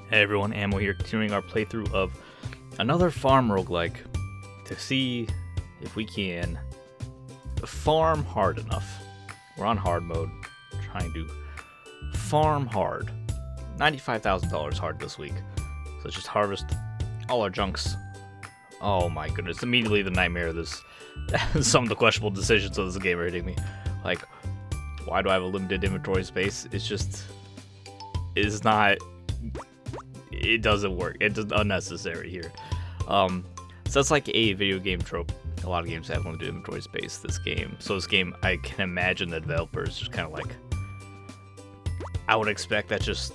Hey everyone, Ammo here, continuing our playthrough of another farm roguelike to see if we can farm hard enough. We're on hard mode, trying to farm hard. $95,000 hard this week. So let's just harvest all our junks. Oh my goodness, immediately the nightmare of this, some of the questionable decisions of this game are hitting me. Like, why do I have a limited inventory space? It doesn't work. It's unnecessary here. So that's like a video game trope. A lot of games have limited inventory space. This game, I can imagine the developers just kind of like, I would expect that just,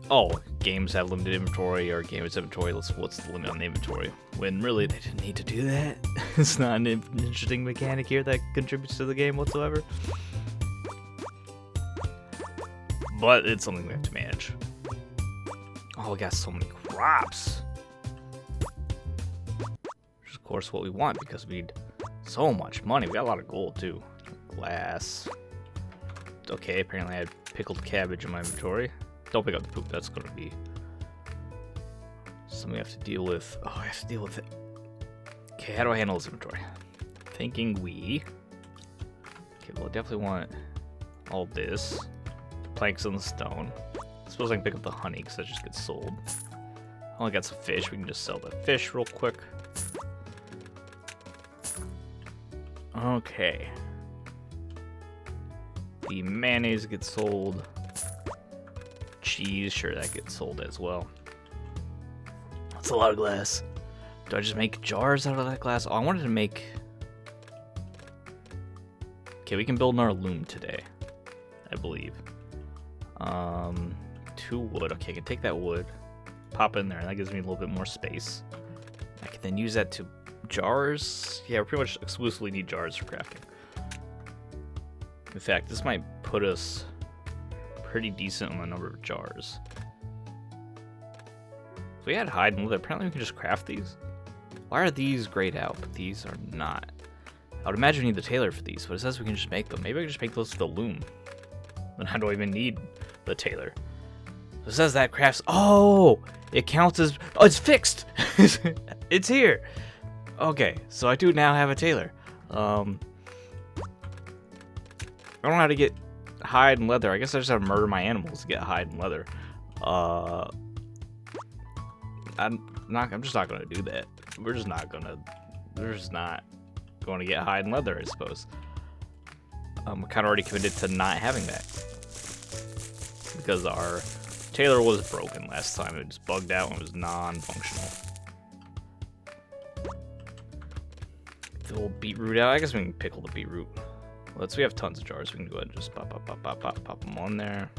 oh, games have limited inventory, or game has inventory, what's the limit on the inventory? When really they didn't need to do that. It's not an interesting mechanic here that contributes to the game whatsoever. But it's something we have to manage. Oh, we got so many crops. Which is, of course, what we want because we need so much money. We got a lot of gold, too. Glass. Okay, apparently I had pickled cabbage in my inventory. Don't pick up the poop. That's going to be something we have to deal with. Oh, I have to deal with it. Okay, how do I handle this inventory? Thinking we... Okay, well, I definitely want all this. Planks and the stone. I suppose I can pick up the honey because that just gets sold. I only got some fish. We can just sell the fish real quick. Okay. The mayonnaise gets sold. Cheese, sure, that gets sold as well. That's a lot of glass. Do I just make jars out of that glass? Oh, I wanted to make... Okay, we can build our loom today, I believe. 2 wood. Okay, I can take that wood, pop it in there, and that gives me a little bit more space. I can then use that to jars. Yeah, we pretty much exclusively need jars for crafting. In fact, this might put us pretty decent on the number of jars. If we had hide and leather, apparently we can just craft these. Why are these grayed out, but these are not? I would imagine we need the tailor for these, but it says we can just make them. Maybe I can just make those for the loom. Then how do I even need the tailor? It says that crafts. Oh, it counts as. Oh, it's fixed. It's here. Okay, so I do now have a tailor. I don't know how to get hide and leather. I guess I just have to murder my animals to get hide and leather. I'm just not gonna do that. We're just not going to get hide and leather, I suppose. We're kind of already committed to not having that. Because our tailor was broken last time. It just bugged out and was non-functional. The old beetroot out. I guess we can pickle the beetroot. We have tons of jars. We can go ahead and just pop them on there.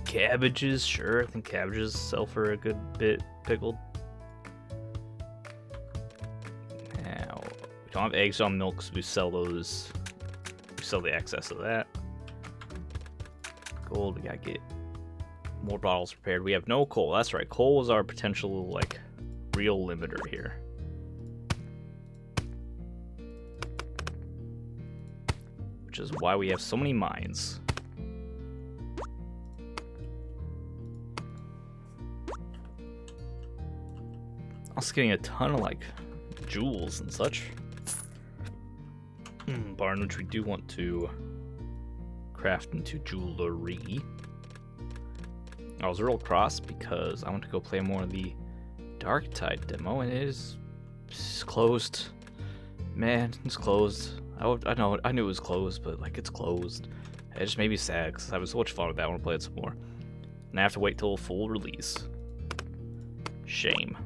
Cabbages, sure. I think cabbages sell for a good bit pickled. Now, we don't have eggs on milk, so we sell those. We sell the excess of that. Gold, we gotta get more bottles prepared. We have no coal. That's right. Coal was our potential, like, real limiter here. Which is why we have so many mines. Also getting a ton of, like, jewels and such. Barn, which we do want to craft into jewelry. I was real cross because I want to go play more of the Dark Tide demo, and it is closed. Man, it's closed. I know, I knew it was closed, but like, it's closed. It just made me sad because I was so much fun with that. I want to play it some more, and I have to wait till full release. Shame.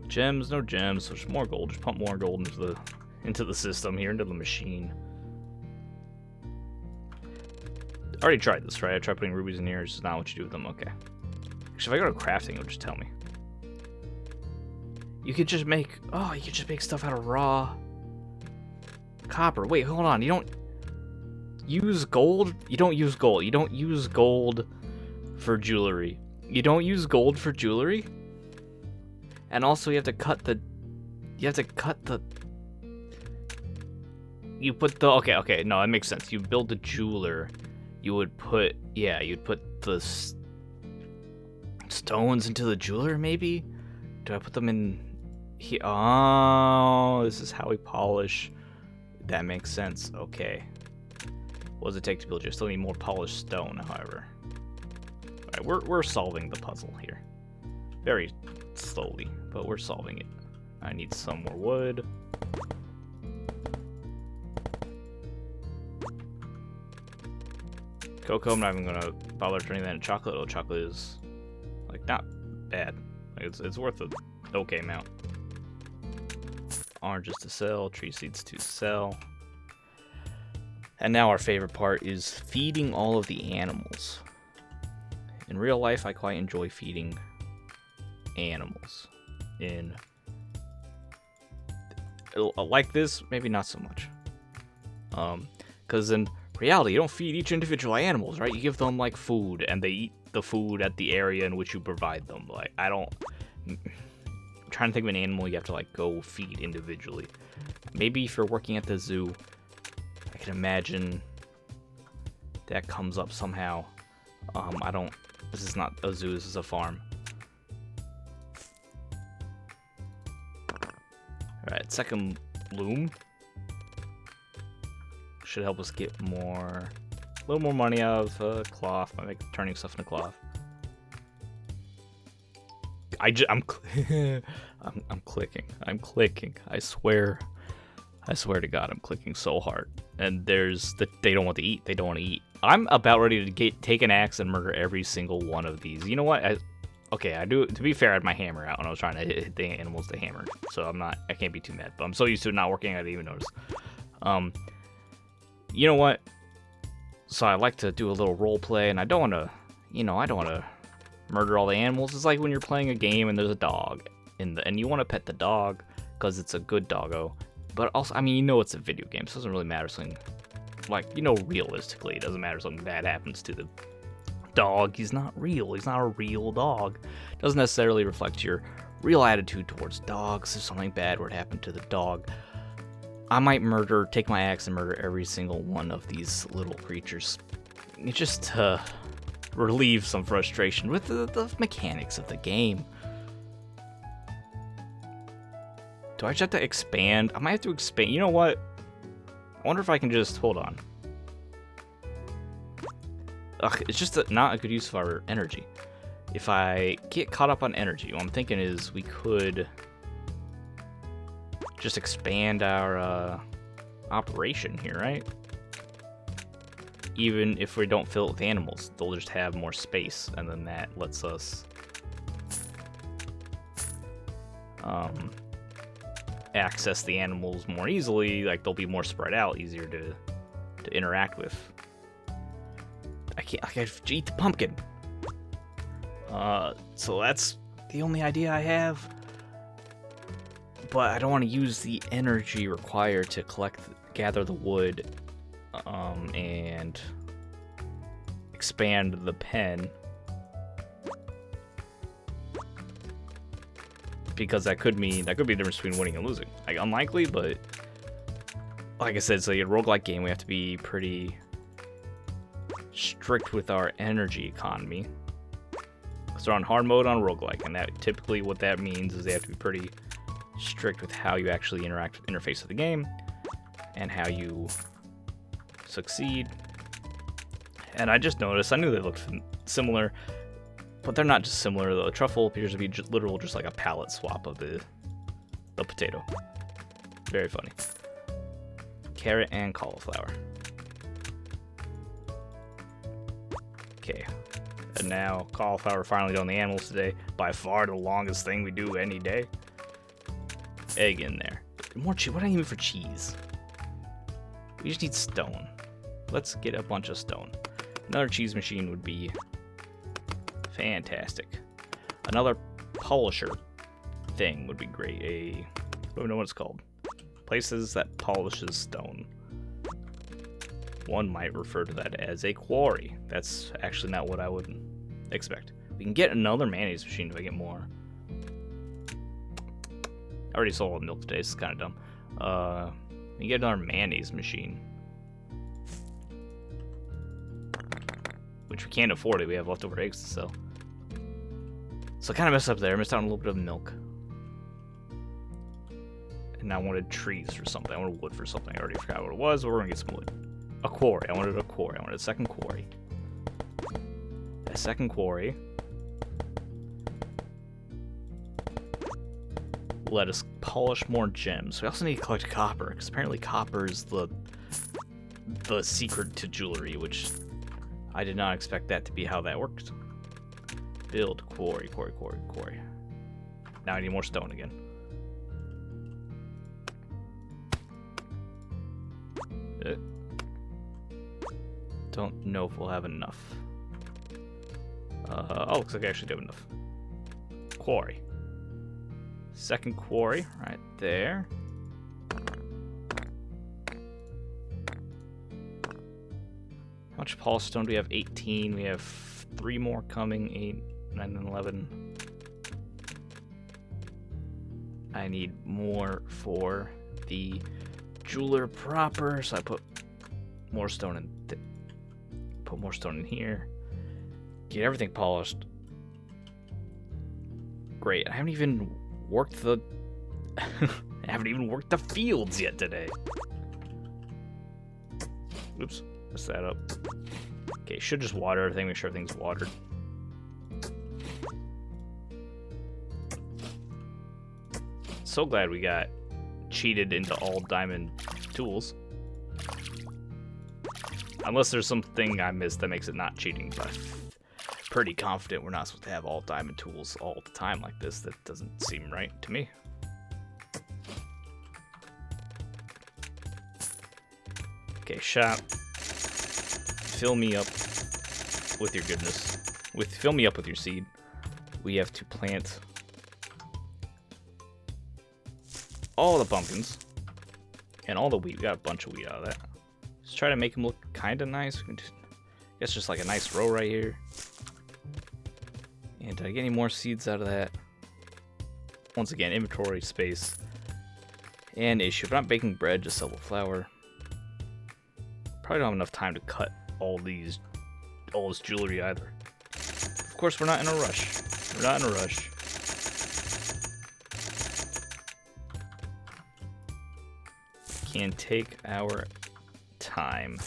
Gems, no gems, so just more gold. Just pump more gold into the system here, into the machine. I already tried this, right? I tried putting rubies in here. It's just not what you do with them. Okay. Actually, if I go to crafting, it'll just tell me. You could just make. Oh, you could just make stuff out of raw copper. Wait, hold on. You don't use gold. You don't use gold. You don't use gold for jewelry. You don't use gold for jewelry. And also, you have to cut the You put the... Okay, no, that makes sense. You build a jeweler, you would put... Yeah, you'd put the stones into the jeweler, maybe? Do I put them in here? Oh, this is how we polish. That makes sense. Okay. What does it take to build you? Still need more polished stone, however. Alright, we're solving the puzzle here. Very slowly, but we're solving it. I need some more wood. Cocoa, I'm not even gonna bother turning that into chocolate. Oh, chocolate is, like, not bad. Like, it's worth an okay amount. Oranges to sell, tree seeds to sell. And now our favorite part is feeding all of the animals. In real life, I quite enjoy feeding animals. In like this, maybe not so much. Because in reality, you don't feed each individual animals, right? You give them like food, and they eat the food at the area in which you provide them. Like, I'm trying to think of an animal you have to like go feed individually. Maybe if you're working at the zoo, I can imagine that comes up somehow. This is not a zoo, this is a farm. Alright, second loom. Should help us get a little more money out of cloth. I like turning stuff into cloth. I'm clicking. I swear to God, I'm clicking so hard. And they don't want to eat. They don't want to eat. I'm about ready to take an axe and murder every single one of these. You know what? I do. To be fair, I had my hammer out when I was trying to hit the animals to hammer. So I can't be too mad. But I'm so used to it not working, I didn't even notice. You know what? So I like to do a little role play, and I don't want to, murder all the animals. It's like when you're playing a game and there's a dog, and you want to pet the dog because it's a good doggo. But also, I mean, it's a video game, so it doesn't really matter something, like, realistically, it doesn't matter something bad happens to the dog. He's not real. He's not a real dog. It doesn't necessarily reflect your real attitude towards dogs. If something bad were to happen to the dog, I might take my axe and murder every single one of these little creatures. Just to relieve some frustration with the mechanics of the game. Do I just have to expand? I might have to expand. You know what? I wonder if I can just... Hold on. Ugh, it's just not a good use of our energy. If I get caught up on energy, what I'm thinking is we could just expand our operation here, right? Even if we don't fill it with animals, they'll just have more space, and then that lets us access the animals more easily. Like, they'll be more spread out, easier to interact with. I have to eat the pumpkin. So that's the only idea I have. But I don't want to use the energy required to gather the wood, and expand the pen. Because that could be the difference between winning and losing. Like, unlikely, but like I said, it's like a roguelike game. We have to be pretty strict with our energy economy. So we're on hard mode on roguelike, and that typically what that means is they have to be pretty strict with how you actually interface with the game and how you succeed. And I just noticed, I knew they looked similar, but they're not just similar. The truffle appears to be just like a palette swap of the potato. Very funny. Carrot and cauliflower. Okay. And now cauliflower finally done the animals today. By far the longest thing we do any day. Egg in there. More cheese. What do I need for cheese? We just need stone. Let's get a bunch of stone. Another cheese machine would be fantastic. Another polisher thing would be great. I don't know what it's called. Places that polishes stone. One might refer to that as a quarry. That's actually not what I would expect. We can get another mayonnaise machine if I get more. I already sold milk today, this is kind of dumb. We get another mayonnaise machine. Which we can't afford it. We have leftover eggs to sell. So I kind of messed up there. I missed out on a little bit of milk. And I wanted trees for something. I wanted wood for something. I already forgot what it was, but we're going to get some wood. A quarry. I wanted a quarry. I wanted a second quarry. A second quarry. Let us polish more gems. We also need to collect copper, because apparently copper is the secret to jewelry, which I did not expect that to be how that worked. Build quarry. Now I need more stone again. Don't know if we'll have enough. Oh, looks like I actually do have enough. Quarry. Second quarry, right there. How much polished stone do we have? 18. We have 3 more coming. 8, 9, and 11. I need more for the jeweler proper, so I put more stone in. Put more stone in here. Get everything polished. Great. I haven't even worked the. I haven't even worked the fields yet today. Oops, messed that up. Okay, should just water everything. Make sure everything's watered. So glad we got cheated into all diamond tools. Unless there's something I missed that makes it not cheating, but pretty confident we're not supposed to have all diamond tools all the time like this. That doesn't seem right to me. Okay, shop. Fill me up with your goodness. Fill me up with your seed. We have to plant all the pumpkins and all the wheat. We got a bunch of wheat out of that. Let's try to make them look kind of nice. I guess just like a nice row right here. And did I get any more seeds out of that? Once again, inventory space an issue. If I'm not baking bread, just sell the flour. Probably don't have enough time to cut all this jewelry either. Of course, we're not in a rush. We're not in a rush. Can take our time.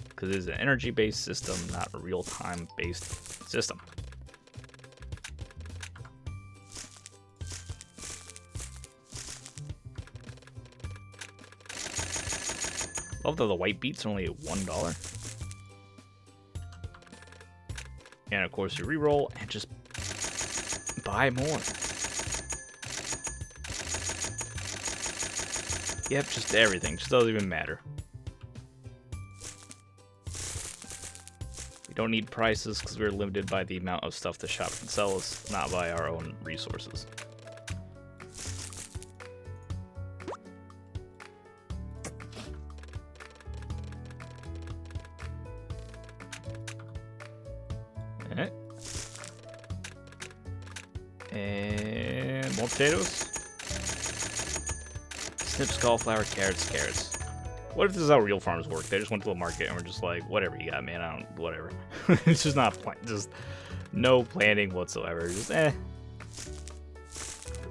Because it is an energy-based system, not a real-time based system. Love that the white beets are only at $1. And of course you reroll and just buy more. Yep, just everything. Just doesn't even matter. We don't need prices because we're limited by the amount of stuff the shop can sell us, not by our own resources. Alright. And more potatoes. Snips, cauliflower, carrots. What if this is how real farms work? They just went to the market and we're just like, whatever you got, man. Whatever. It's just not just no planning whatsoever. Just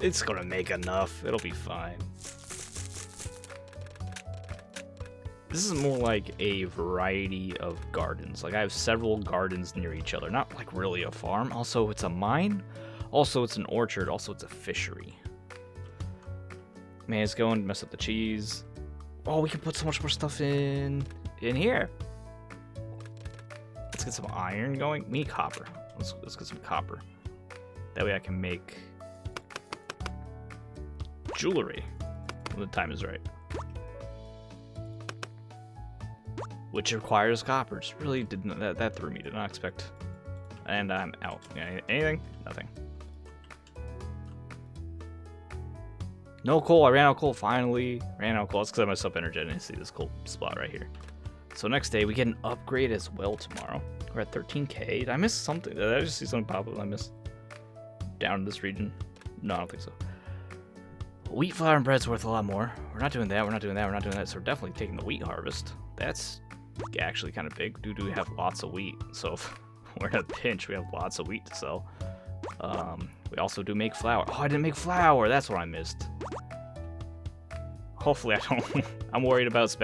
it's gonna make enough. It'll be fine. This is more like a variety of gardens. Like I have several gardens near each other. Not like really a farm. Also, it's a mine. Also, it's an orchard. Also, it's a fishery. Man, it's going to mess up the cheese. Oh, we can put so much more stuff in here. Let's get some iron going. We need copper. Let's get some copper. That way I can make jewelry when the time is right. Which requires copper. Just really didn't that threw me. Did not expect. And I'm out. Anything? Nothing. No coal. I ran out of coal finally. Ran out of coal. That's because I messed up energy. I didn't see this coal spot right here. So next day we get an upgrade as well tomorrow. We're at 13k. Did I miss something? Did I just see something pop up? I missed down in this region? No, I don't think so. Wheat, flour, and bread's worth a lot more. We're not doing that, we're not doing that, we're not doing that, so we're definitely taking the wheat harvest. That's actually kind of big. We have lots of wheat, so if we're in a pinch, we have lots of wheat to sell. We also do make flour. Oh, I didn't make flour! That's what I missed. Hopefully I don't... I'm worried about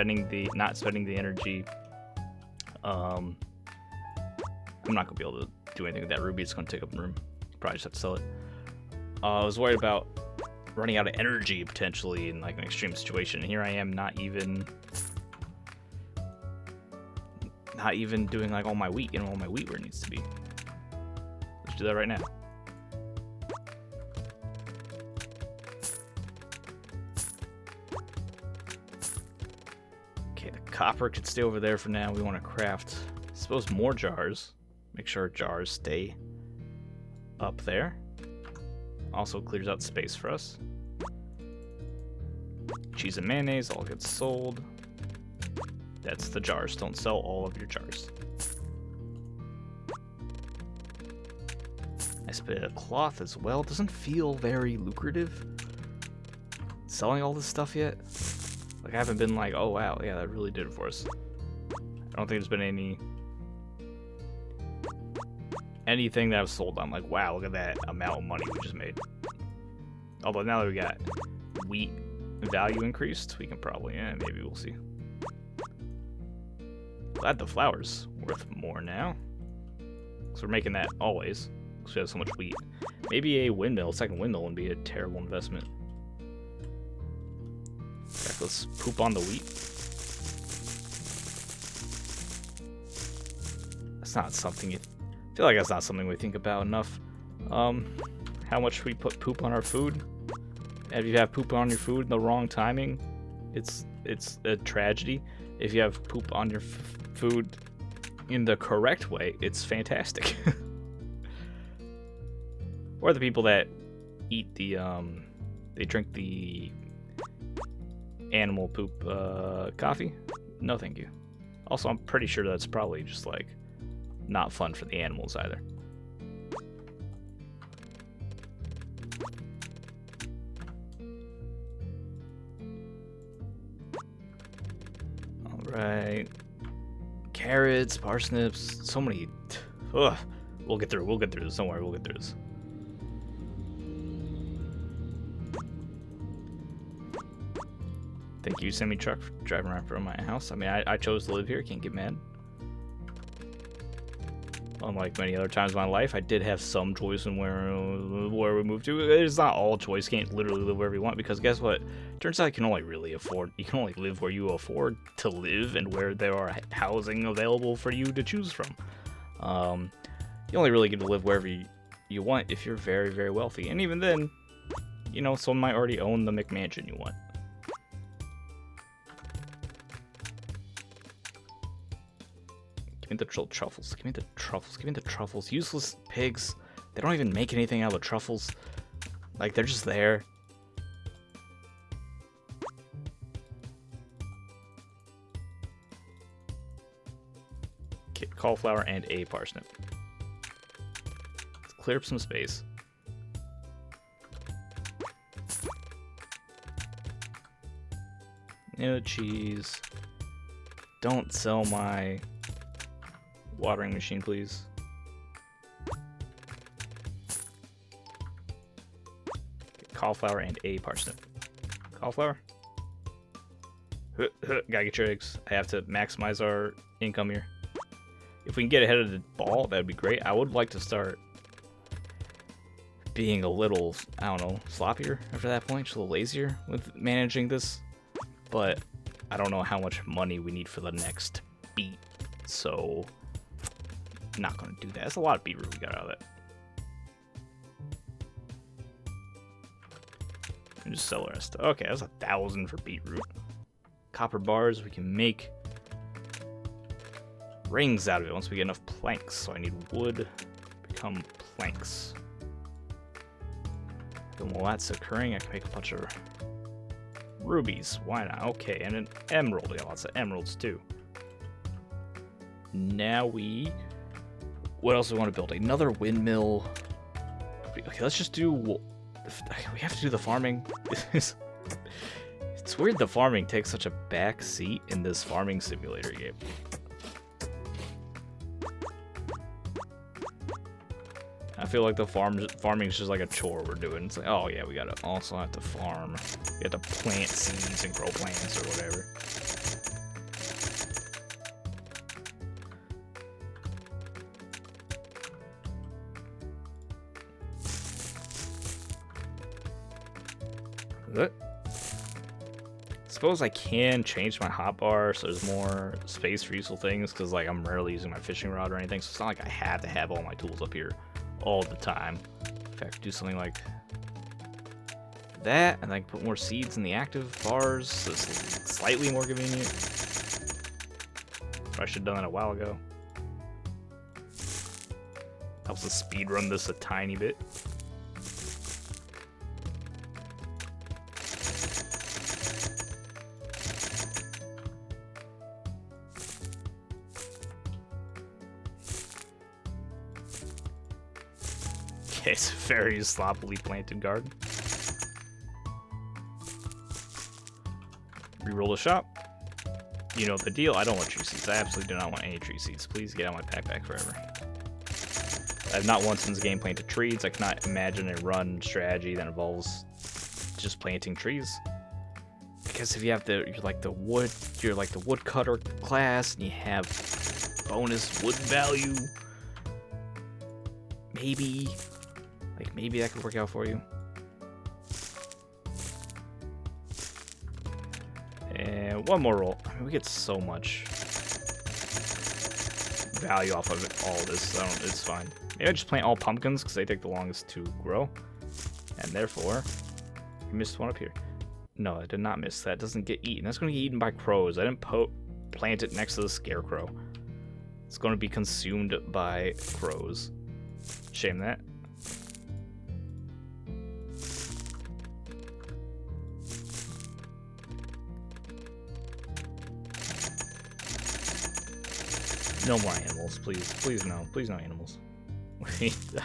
not spending the energy. I'm not going to be able to do anything with that ruby. It's going to take up room. Probably just have to sell it. I was worried about running out of energy potentially in like an extreme situation. And here I am not even doing like all my wheat, all my wheat where it needs to be. Let's do that right now. Okay, the copper could stay over there for now. We want to craft, I suppose, more jars. Make sure jars stay up there. Also clears out space for us. Cheese and mayonnaise all gets sold. That's the jars. Don't sell all of your jars. Nice bit of cloth as well. Doesn't feel very lucrative selling all this stuff yet. Like, I haven't been like, oh wow, yeah, that really did it for us. I don't think there's been anything that I've sold. I'm like, wow, look at that amount of money we just made. Although now that we got wheat value increased, we can probably, maybe we'll see. Glad the flour's worth more now. So we're making that always, because we have so much wheat. Maybe a windmill, second windmill wouldn't be a terrible investment. In fact, let's poop on the wheat. That's not something I feel like that's not something we think about enough. How much we put poop on our food. If you have poop on your food in the wrong timing, it's a tragedy. If you have poop on your food in the correct way, it's fantastic. Or the people that eat they drink the animal poop coffee. No, thank you. Also, I'm pretty sure that's probably just like not fun for the animals either. Alright. Carrots, parsnips, so many. Ugh. We'll get through this. Don't worry, we'll get through this. Thank you, semi-truck, for driving around from my house. I mean, I chose to live here. Can't get mad. Unlike many other times in my life, I did have some choice in where we moved to. It's not all choice. You can't literally live wherever you want, because guess what? Turns out you can only live where you afford to live and where there are housing available for you to choose from. You only really get to live wherever you want if you're very, very wealthy. And even then, you know, someone might already own the McMansion you want. Give me the truffles. Give me the truffles. Give me the truffles. Useless pigs. They don't even make anything out of the truffles. Like, they're just there. Okay, cauliflower and a parsnip. Let's clear up some space. No cheese. Don't sell my watering machine, please. Cauliflower and a parsnip. Cauliflower. Gotta get your eggs. I have to maximize our income here. If we can get ahead of the ball, that'd be great. I would like to start being a little, I don't know, sloppier after that point, just a little lazier with managing this. But I don't know how much money we need for the next beat, so not gonna do that. That's a lot of beetroot we got out of that. And just sell the rest. Okay, that's 1,000 for beetroot. Copper bars, we can make rings out of it once we get enough planks. So I need wood, become planks. Then while that's occurring, I can make a bunch of rubies. Why not? Okay, and an emerald. We got lots of emeralds too. Now what else do we want to build? Another windmill. Okay, let's just do We have to do the farming. It's weird the farming takes such a back seat in this farming simulator game. I feel like the farming is just like a chore we're doing. It's like, oh yeah, we gotta also have to farm. We have to plant seeds and grow plants or whatever. Is it? Suppose I can change my hotbar so there's more space for useful things, because like I'm rarely using my fishing rod or anything, so it's not like I have to have all my tools up here all the time. In fact, do something like that, and I can put more seeds in the active bars, so it's slightly more convenient. I should have done that a while ago. Helps us speed run this a tiny bit. It's a very sloppily planted garden. Reroll the shop. You know the deal. I don't want tree seeds. I absolutely do not want any tree seeds. Please get out my backpack forever. I have not once in this game planted trees. I cannot imagine a run strategy that involves just planting trees. Because if you have you're like the woodcutter class, and you have bonus wood value, maybe that could work out for you. And one more roll. I mean, we get so much value off of all this, so it's fine. Maybe I just plant all pumpkins because they take the longest to grow, and therefore you missed one up here. No, I did not miss that. It doesn't get eaten. That's going to get eaten by crows. I didn't plant it next to the scarecrow. It's going to be consumed by crows. Shame that. No more animals, please. Please no. Please no animals.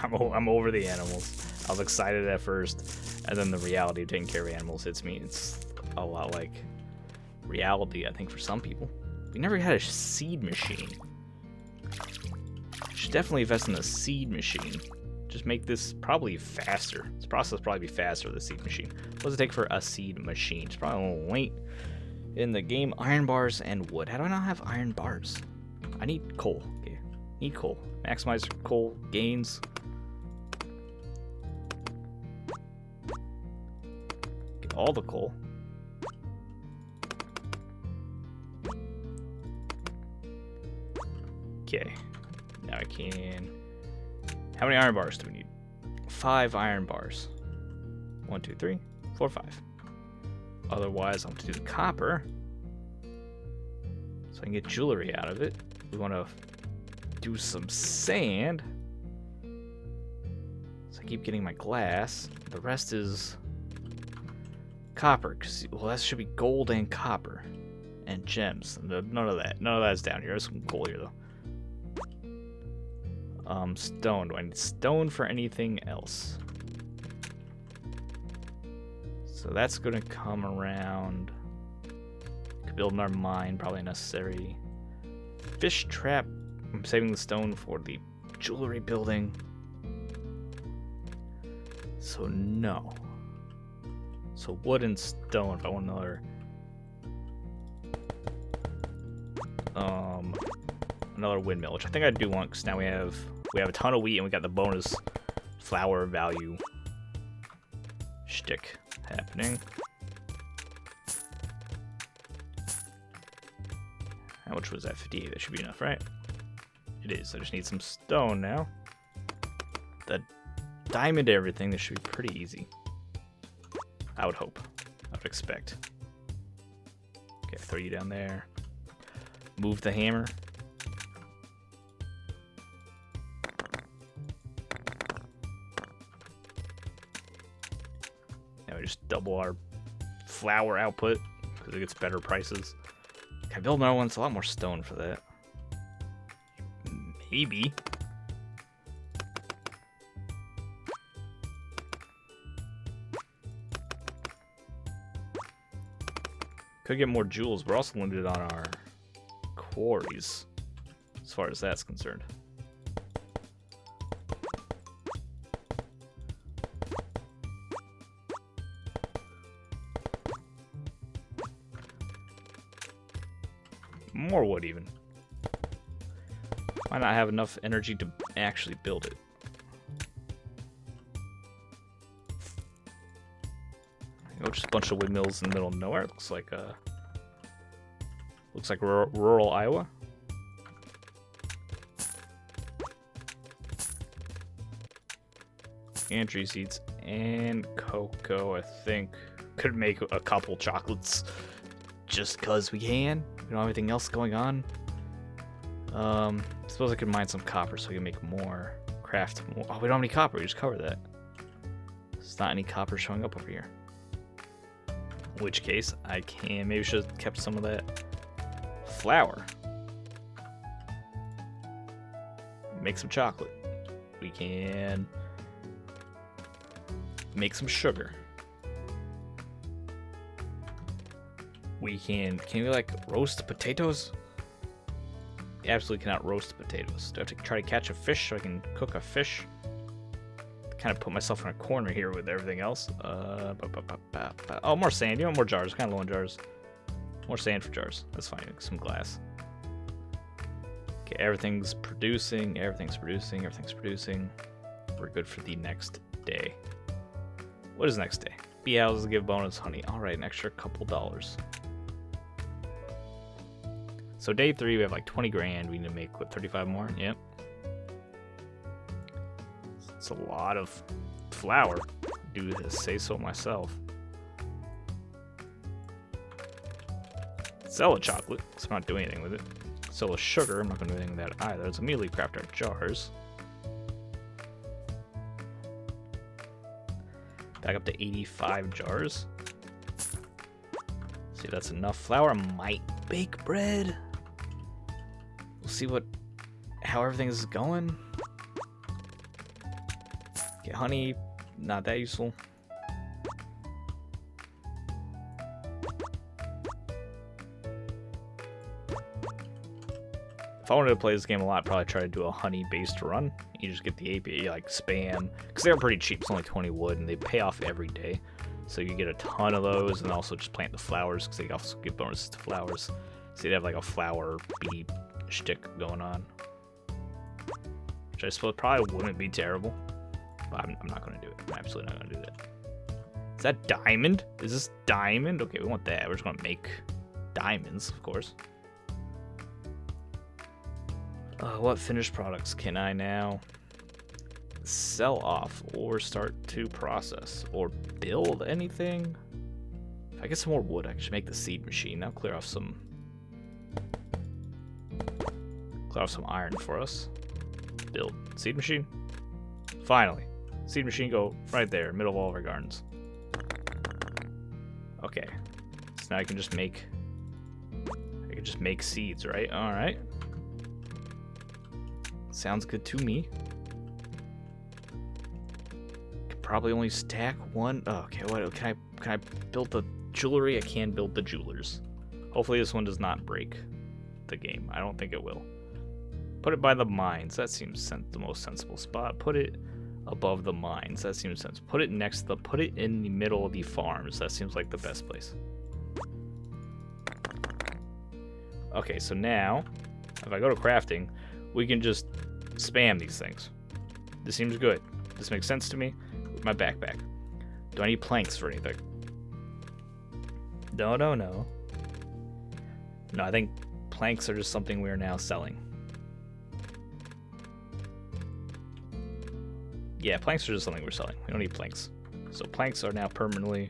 I'm over the animals. I was excited at first, and then the reality of taking care of animals hits me. It's a lot like reality, I think, for some people. We never had a seed machine. Should definitely invest in a seed machine. Just make this probably faster. This process will probably be faster with a seed machine. What does it take for a seed machine? It's probably a little late in the game. Iron bars and wood. How do I not have iron bars? I need coal. Okay. Need coal. Maximize coal gains. Get all the coal. Okay. Now I can... How many iron bars do we need? 5 iron bars. 1, 2, 3, 4, 5. Otherwise, I'm going to do the copper, so I can get jewelry out of it. We want to do some sand, so I keep getting my glass. The rest is copper, because, well, that should be gold and copper and gems. None of that. None of that's down here. There's some coal here, though. Stone. Do I need stone for anything else? So that's going to come around. Could build another mine, probably necessary. Fish trap. I'm saving the stone for the jewelry building. So no. So wood and stone if I want another. Another windmill, which I think I do want, because now we have a ton of wheat and we got the bonus flour value shtick happening. How much was that? 58. That should be enough, right? It is. I just need some stone now. The diamond everything, this should be pretty easy. I would hope. I would expect. Okay, throw you down there. Move the hammer. Now we just double our flour output because it gets better prices. Can I build another one? It's a lot more stone for that. Maybe. Could get more jewels. We're also limited on our quarries, as far as that's concerned. More wood, even. Might not have enough energy to actually build it. You know, just a bunch of windmills in the middle of nowhere. Looks like rural Iowa. And tree seeds and cocoa. I think could make a couple chocolates just cause we can. We don't have anything else going on. Suppose I could mine some copper so we can make more. Craft more. Oh, we don't have any copper. We just covered that. There's not any copper showing up over here. In which case, I can maybe should have kept some of that flour. Make some chocolate. We can make some sugar. We can we like roast potatoes? Absolutely cannot roast potatoes. Do I have to try to catch a fish so I can cook a fish? Kind of put myself in a corner here with everything else. Oh, more sand. You want more jars? Kind of low on jars. More sand for jars. That's fine. Some glass. Okay, everything's producing. Everything's producing. Everything's producing. We're good for the next day. What is next day? Bee houses give bonus honey. All right, an extra couple dollars. So day 3, we have like 20 grand. We need to make, what, 35 more? Yep. It's a lot of flour. Do say so myself. Sell a chocolate, because I'm not doing anything with it. Sell a sugar, I'm not going to do anything with that either. Let's immediately craft our jars. Back up to 85 jars. See if that's enough flour. Might bake bread. We'll see how everything is going. Get honey, not that useful. If I wanted to play this game a lot, I'd probably try to do a honey-based run. You just get the API, like spam, because they're pretty cheap. It's only 20 wood, and they pay off every day. So you get a ton of those, and also just plant the flowers, because they also give bonuses to flowers. So you'd have like a flower bee shtick going on, which I suppose probably wouldn't be terrible. But I'm not going to do it. I'm absolutely not going to do that. Is that diamond? Is this diamond? Okay, we want that. We're just going to make diamonds, of course. What finished products can I now sell off or start to process or build anything? If I get some more wood, I should make the seed machine. Now clear off some iron for us. Build seed machine. Finally. Seed machine go right there, middle of all of our gardens. Okay. So now I can just make seeds, right? Alright. Sounds good to me. Could probably only stack one. Oh, okay, what can I build the jewelry? I can build the jewelers. Hopefully this one does not break the game. I don't think it will. Put it by the mines. That seems the most sensible spot. Put it above the mines. That seems sensible. Put it put it in the middle of the farms. That seems like the best place. Okay, so now if I go to crafting, we can just spam these things. This seems good. This makes sense to me. With my backpack. Do I need planks for anything? No. No, I think planks are just something we are now selling. Yeah, planks are just something we're selling. We don't need planks. So planks are now permanently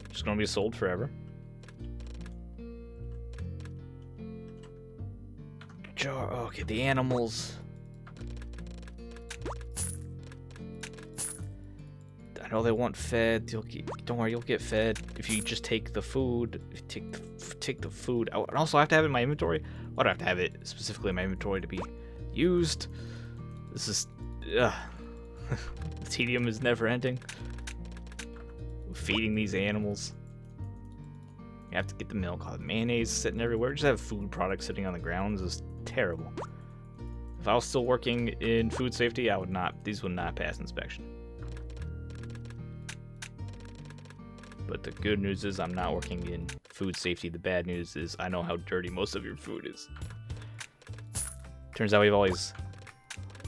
just going to be sold forever. Jar. Okay, the animals. I know they want fed. Don't worry, you'll get fed if you just take the food. Take the food out. And also, I have to have it in my inventory. Why do I have to have it specifically in my inventory to be used? This is. The tedium is never ending. Feeding these animals. You have to get the milk. Oh, the mayonnaise sitting everywhere. Just have food products sitting on the ground. This is terrible. If I was still working in food safety, I would not. These would not pass inspection. But the good news is I'm not working in food safety. The bad news is I know how dirty most of your food is. Turns out we have all these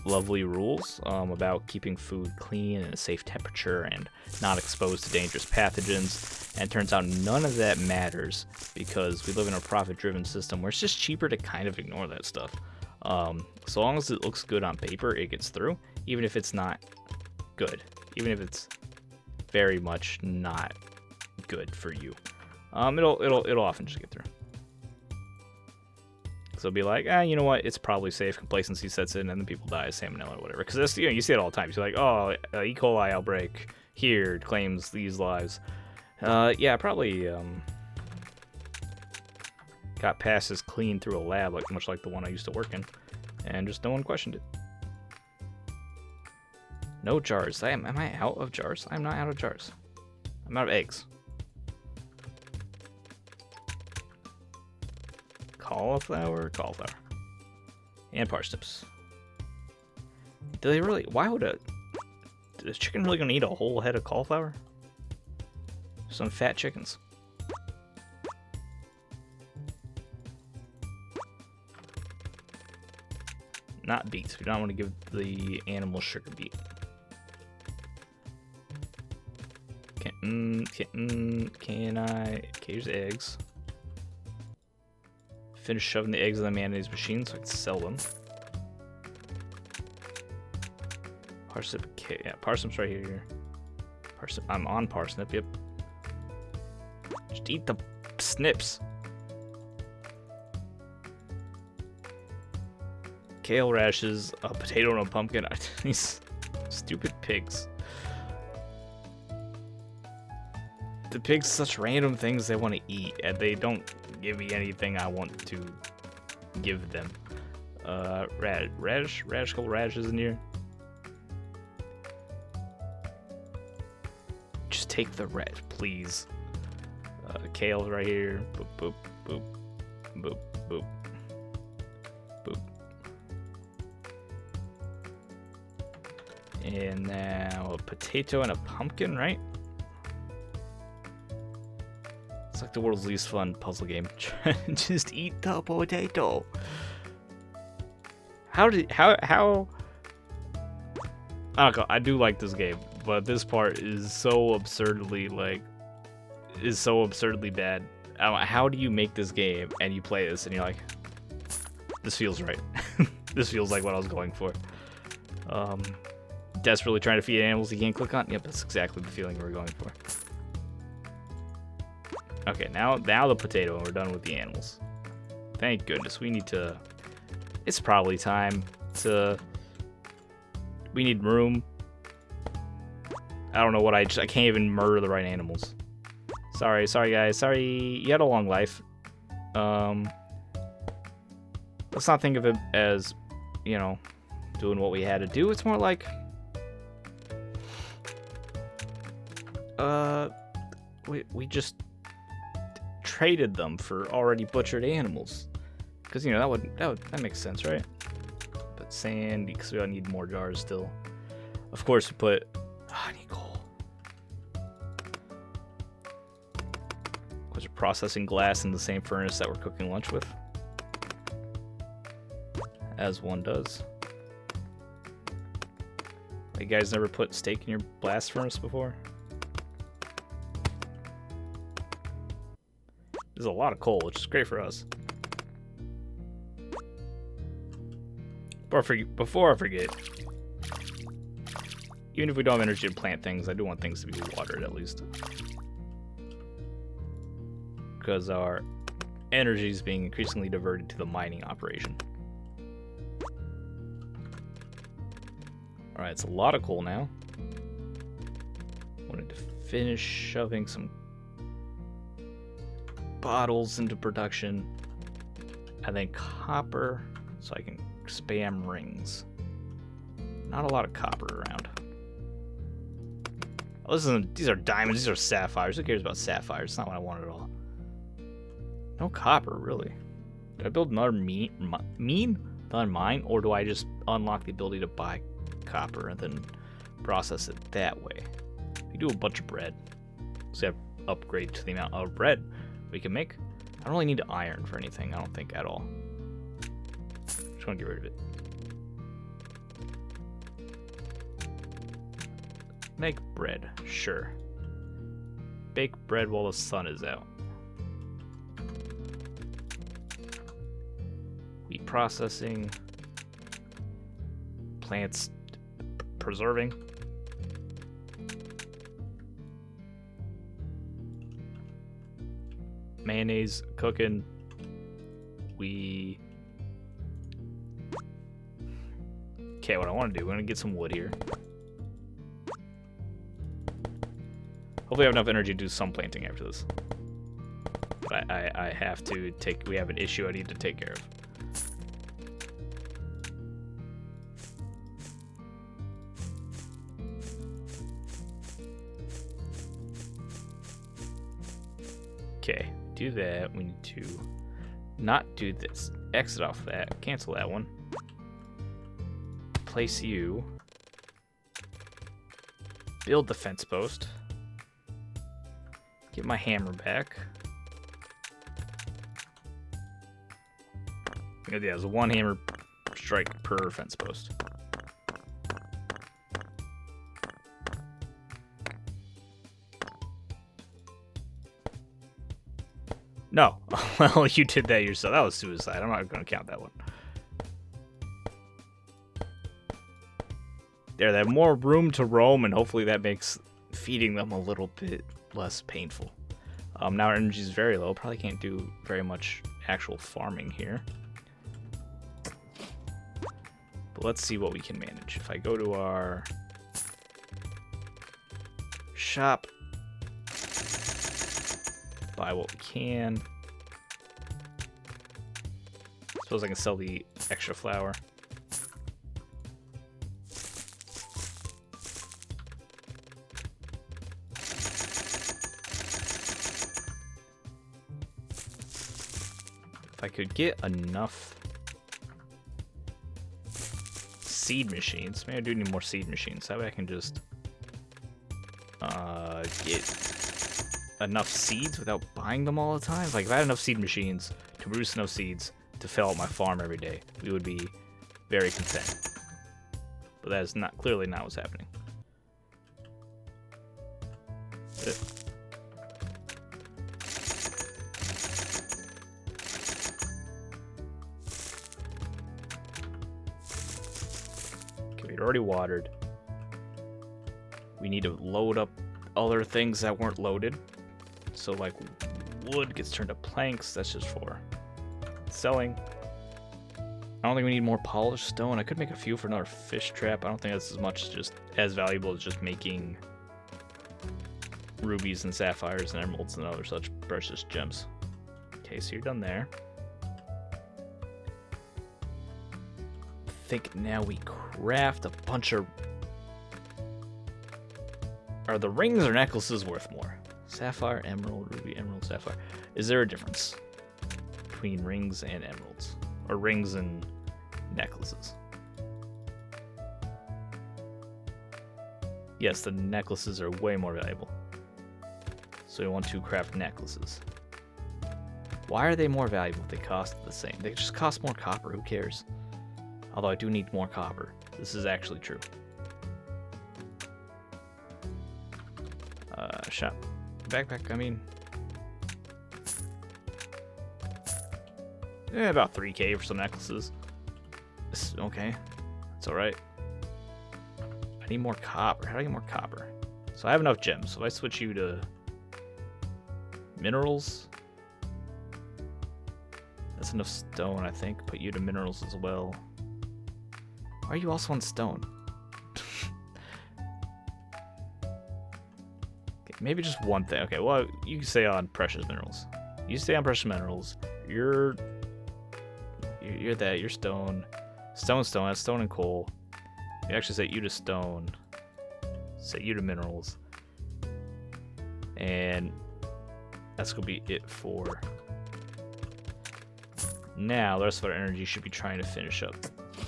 lovely rules about keeping food clean and a safe temperature and not exposed to dangerous pathogens. And it turns out none of that matters because we live in a profit-driven system where it's just cheaper to kind of ignore that stuff. So long as it looks good on paper, it gets through, even if it's not good, even if it's very much not good for you. It'll often just get through. So it'll be like, you know what? It's probably safe. Complacency sets in, and then people die of salmonella or whatever. Because that's, you know, you see it all the time. You're like, oh, E. coli outbreak here claims these lives. Yeah, probably got passed as clean through a lab, like much like the one I used to work in, and just no one questioned it. No jars. Am I out of jars? I'm not out of jars. I'm out of eggs. Cauliflower, and parsnips. Do they really? Why would is chicken really gonna eat a whole head of cauliflower? Some fat chickens. Not beets. We don't want to give the animal sugar beet. Can I? Okay, here's eggs. Finish shoving the eggs in the mayonnaise machine so I can sell them. Parsnip, yeah, parsnip's right here. Parsnip, I'm on parsnip, yep. Just eat the snips. Kale rashes, a potato and a pumpkin. These stupid pigs. The pigs such random things they want to eat, and they don't give me anything I want to give them. Radish, couple radishes in here. Just take the red, please. Kale right here. Boop, boop, boop, boop, boop, boop. And now a potato and a pumpkin, right? It's like the world's least fun puzzle game. Just eat the potato. How? I don't know. I do like this game, but this part is so absurdly bad. How do you make this game and you play this and you're like, this feels right. This feels like what I was going for. Desperately trying to feed animals you can't click on. Yep, that's exactly the feeling we're going for. Okay, now the potato, and we're done with the animals. Thank goodness. We need to. It's probably time to. We need room. I don't know what I can't even murder the right animals. Sorry guys. Sorry, you had a long life. Let's not think of it as, you know, doing what we had to do. It's more like, we just traded them for already butchered animals, because you know that makes sense, right? But sand, because we need more jars still. Of course, we put. I need coal. Because we're processing glass in the same furnace that we're cooking lunch with, as one does. You guys never put steak in your blast furnace before? There's a lot of coal, which is great for us. Before I forget, even if we don't have energy to plant things, I do want things to be watered at least. Because our energy is being increasingly diverted to the mining operation. Alright, it's a lot of coal now. Wanted to finish shoving some bottles into production. And then copper, so I can spam rings. Not a lot of copper around. Oh, these are diamonds, these are sapphires. Who cares about sapphires? It's not what I want at all. No copper, really. Did I build another another mine, or do I just unlock the ability to buy copper and then process it that way? We do a bunch of bread, so we have upgrade to the amount of bread we can make. I don't really need iron for anything, I don't think, at all. Just want to get rid of it. Make bread, sure. Bake bread while the sun is out. Wheat processing. Plants preserving. Mayonnaise cooking. Okay, what I want to do, we're going to get some wood here. Hopefully I have enough energy to do some planting after this. But I have to take, we have an issue I need to take care of. Okay, do that. We need to not do this. Exit off that. Cancel that one. Place you. Build the fence post. Get my hammer back. Yeah, there's one hammer strike per fence post. No. Well, you did that yourself. That was suicide. I'm not going to count that one. There, they have more room to roam, and hopefully that makes feeding them a little bit less painful. Now our energy is very low. Probably can't do very much actual farming here. But let's see what we can manage. If I go to our shop, buy what we can. Suppose I can sell the extra flour. If I could get enough seed machines, maybe I do need more seed machines. That way I can just get enough seeds without buying them all the time. Like if I had enough seed machines to produce enough seeds to fill out my farm every day, we would be very content. But that is not clearly not what's happening. Okay, we'd already watered. We need to load up other things that weren't loaded. So like wood gets turned to planks, that's just for selling. I don't think we need more polished stone. I could make a few for another fish trap. I don't think that's as much, just as valuable as just making rubies and sapphires and emeralds and other such precious gems. Okay, so you're done there. I think now we craft a bunch of... Are the rings or necklaces worth more? Sapphire, emerald, ruby, emerald, sapphire. Is there a difference between rings and emeralds? Or rings and necklaces? Yes, the necklaces are way more valuable. So we want to craft necklaces. Why are they more valuable if they cost the same? They just cost more copper, who cares? Although I do need more copper. This is actually true. Shop. Backpack, I mean... Yeah, about 3K for some necklaces. Okay, that's alright. I need more copper. How do I get more copper? So I have enough gems, so if I switch you to minerals, that's enough stone, I think. Put you to minerals as well. Why are you also on stone? Okay, maybe just one thing. Okay, well, you can stay on precious minerals. You stay on precious minerals. You're that. You're stone. Stone. That's stone and coal. You actually set you to stone. Set you to minerals. And that's gonna be it for now the rest of our energy should be trying to finish up.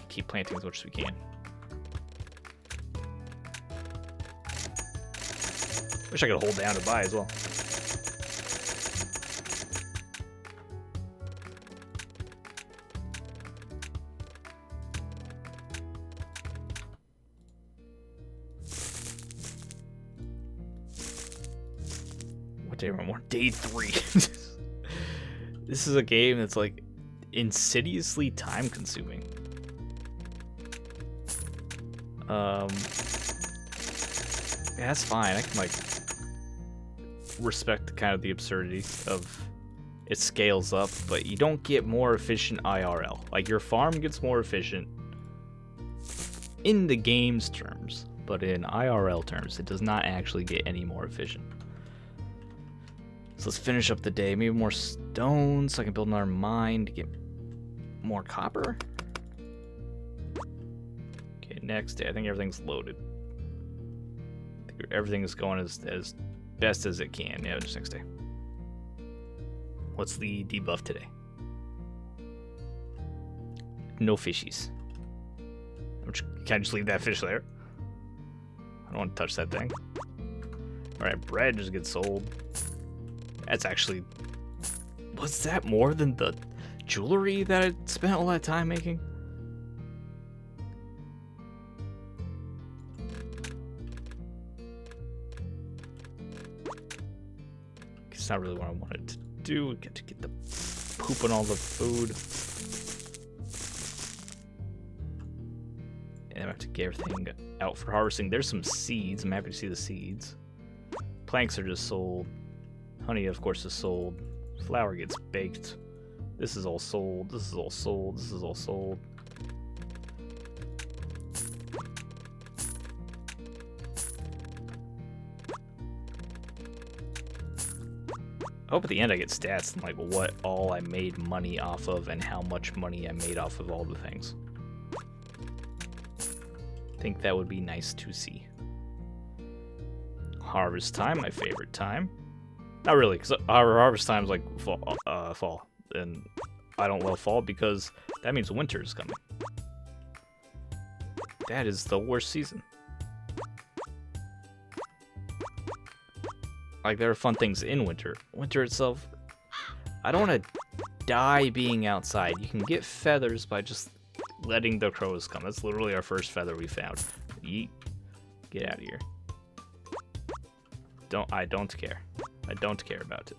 Keep planting as much as we can. Wish I could hold down to buy as well. What day are we on? Day 3. This is a game that's like insidiously time consuming. Yeah, that's fine. I can like respect kind of the absurdity of it scales up, but you don't get more efficient IRL. Like your farm gets more efficient in the game's terms, but in IRL terms, it does not actually get any more efficient. So let's finish up the day. Maybe more stone so I can build another mine to get more copper. Okay, next day. I think everything's loaded. I think everything is going as best as it can. Yeah, just next day. What's the debuff today? No fishies. Can I just leave that fish there? I don't want to touch that thing. Alright, bread just gets sold. That's actually... Was that more than the jewelry that I spent all that time making? It's not really what I wanted to do. We get to get the poop and all the food. And I have to get everything out for harvesting. There's some seeds. I'm happy to see the seeds. Planks are just sold. Honey, of course, is sold. Flour gets baked. This is all sold. This is all sold. This is all sold. I hope at the end I get stats and like what all I made money off of and how much money I made off of all the things. I think that would be nice to see. Harvest time, my favorite time. Not really, because our harvest time is like fall, and I don't love fall because that means winter is coming. That is the worst season. Like, there are fun things in winter. Winter itself, I don't want to die being outside. You can get feathers by just letting the crows come. That's literally our first feather we found. Yeet. Get out of here. I don't care. I don't care about it.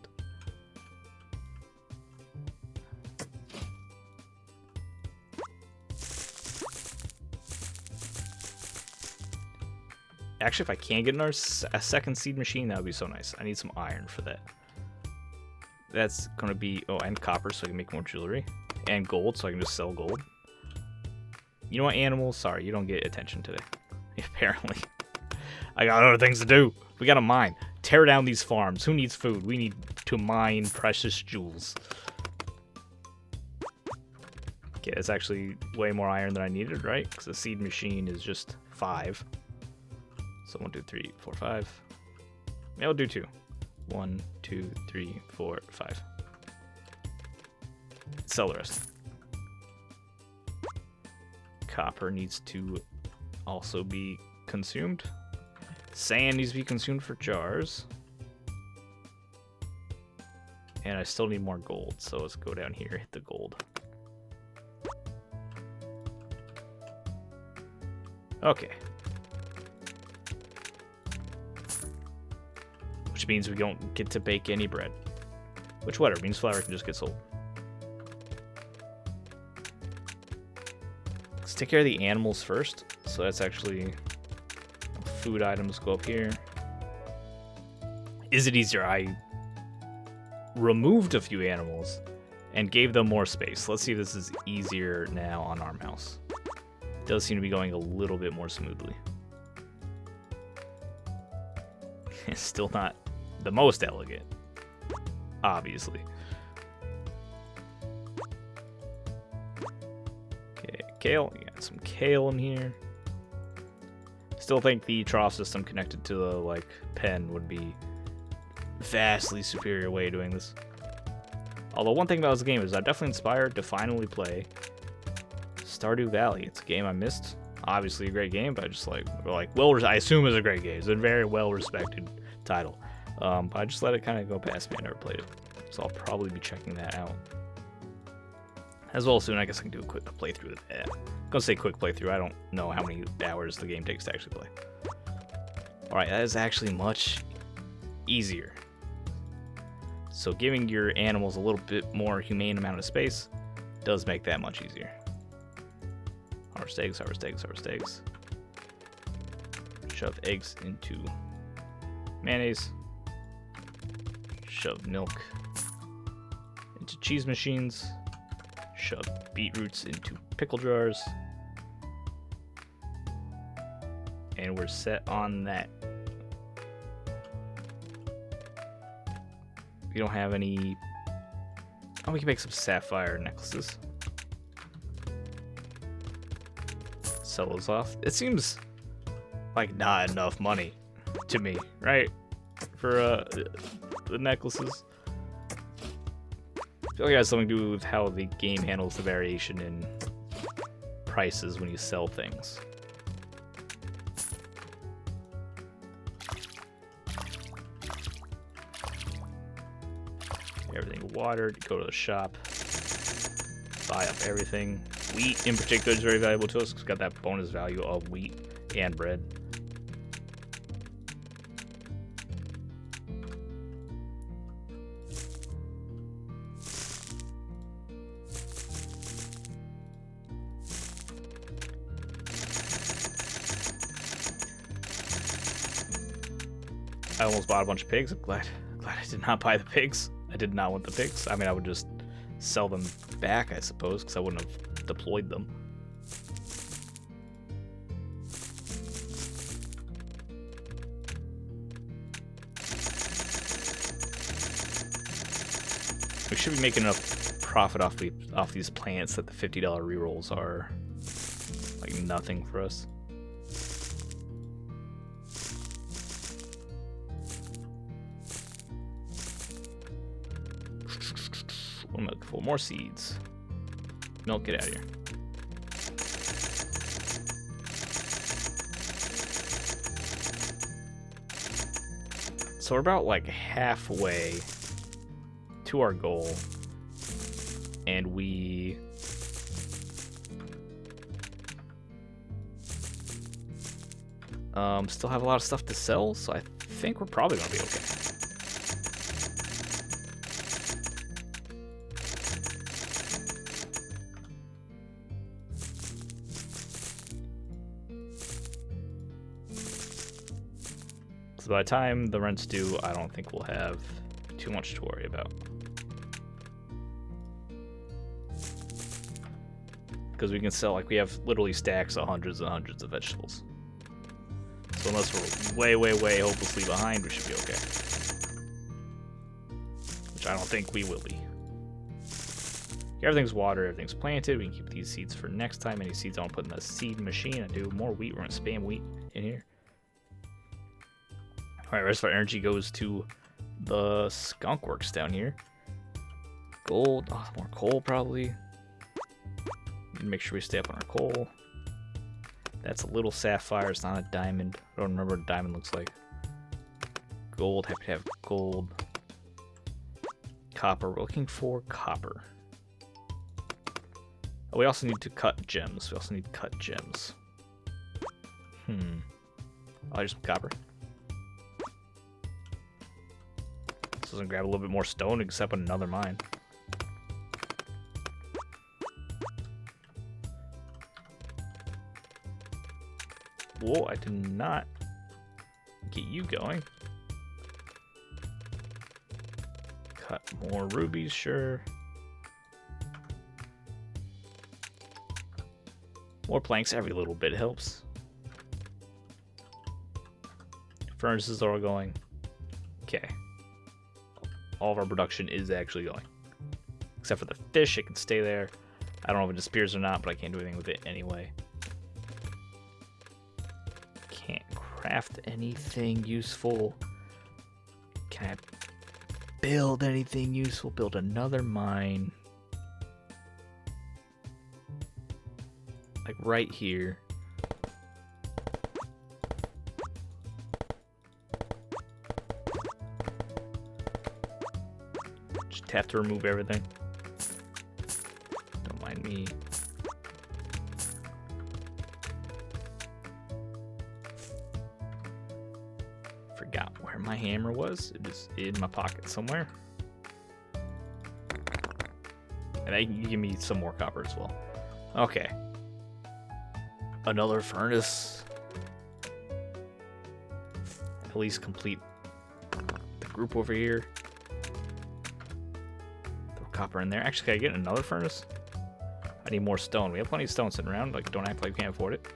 Actually, if I can get a second seed machine, that would be so nice. I need some iron for that. That's going to be... Oh, and copper, so I can make more jewelry. And gold, so I can just sell gold. You know what, animals? Sorry, you don't get attention today. Apparently. I got other things to do. We got to mine. Tear down these farms. Who needs food? We need to mine precious jewels. Okay, that's actually way more iron than I needed, right? Because the seed machine is just 5. So 1, 2, 3, 4, 5. Maybe I'll do 2. 1, 2, 3, 4, 5. Sell the rest. Copper needs to also be consumed. Sand needs to be consumed for jars. And I still need more gold, so let's go down here, hit the gold. Okay. Which means we don't get to bake any bread. Which, whatever, means flour can just get sold. Let's take care of the animals first. So that's actually... Food items go up here. Is it easier? I removed a few animals and gave them more space. Let's see if this is easier now on our mouse. It does seem to be going a little bit more smoothly. It's still not the most elegant, obviously. Okay, kale. We got some kale in here. Still think the trough system connected to the like pen would be vastly superior way of doing this. Although one thing about this game is I'm definitely inspired to finally play Stardew Valley. It's a game I missed. Obviously a great game, but I just I assume it's a great game. It's a very well respected title. But I just let it kind of go past me. I never played it, so I'll probably be checking that out as well soon. I guess I can do a quick playthrough of that. I'm gonna say quick playthrough. I don't know how many hours the game takes to actually play. All right, that is actually much easier. So giving your animals a little bit more humane amount of space does make that much easier. Harvest eggs, harvest eggs, harvest eggs. Shove eggs into mayonnaise. Shove milk into cheese machines. Shove beetroots into pickle jars. And we're set on that. We don't have any... Oh, we can make some sapphire necklaces. Sell those off. It seems like not enough money to me, right? For the necklaces. I feel like it has something to do with how the game handles the variation in prices when you sell things. Everything watered, go to the shop, buy up everything. Wheat in particular is very valuable to us because it's got that bonus value of wheat and bread. I almost bought a bunch of pigs. I'm glad I did not buy the pigs. I did not want the pigs. I mean, I would just sell them back, I suppose, because I wouldn't have deployed them. We should be making enough profit off these plants that the $50 rerolls are like nothing for us. What am I looking for? More seeds. Milk, get out of here. So we're about like halfway to our goal, and we still have a lot of stuff to sell, so I think we're probably gonna be okay. So by the time the rent's due, I don't think we'll have too much to worry about. Because we can sell, like, we have literally stacks of hundreds and hundreds of vegetables. So unless we're way, way, way hopelessly behind, we should be okay. Which I don't think we will be. Everything's watered, everything's planted. We can keep these seeds for next time. Any seeds I want to put in the seed machine. I do more wheat. We're going to spam wheat in here. Alright, rest of our energy goes to the skunk works down here. Gold. Oh, more coal probably. Need to make sure we stay up on our coal. That's a little sapphire. It's not a diamond. I don't remember what a diamond looks like. Gold. Happy to have gold. Copper. We're looking for copper. Oh, we also need to cut gems. We also need cut gems. Oh, there's some copper. So I'm gonna grab a little bit more stone and set up another mine. Whoa, I did not get you going. Cut more rubies, sure. More planks, every little bit helps. Furnaces are all going. Okay. All of our production is actually going. Except for the fish, it can stay there. I don't know if it disappears or not, but I can't do anything with it anyway. Can't craft anything useful. Can I build anything useful. Build another mine. Like right here. Just have to remove everything. Don't mind me. Forgot where my hammer was. It is in my pocket somewhere. And they can give me some more copper as well. Okay. Another furnace. At least complete the group over here. Throw copper in there. Actually, can I get another furnace? I need more stone. We have plenty of stone sitting around. Like, don't act like we can't afford it.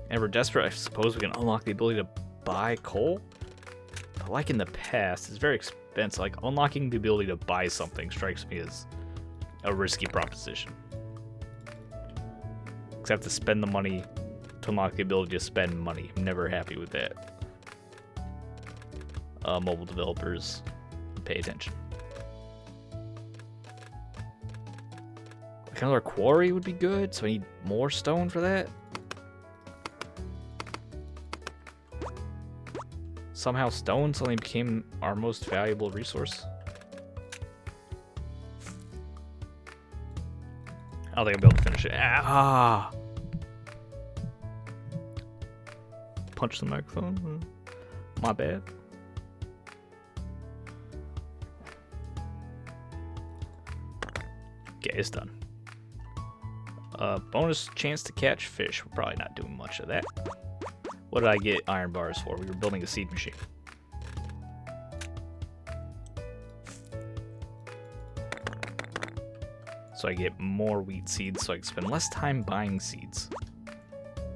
And we're desperate. I suppose we can unlock the ability to buy coal. But like in the past, it's very expensive. Like, unlocking the ability to buy something strikes me as a risky proposition. Because I have to spend the money to unlock the ability to spend money. I'm never happy with that. Mobile developers, pay attention. Like another quarry would be good, so I need more stone for that. Somehow stone suddenly became our most valuable resource. I don't think I'll be able to finish it. Ah! Punch the microphone. My bad. Okay, it's done. Bonus chance to catch fish. We're probably not doing much of that. What did I get iron bars for? We were building a seed machine. So I get more wheat seeds so I can spend less time buying seeds.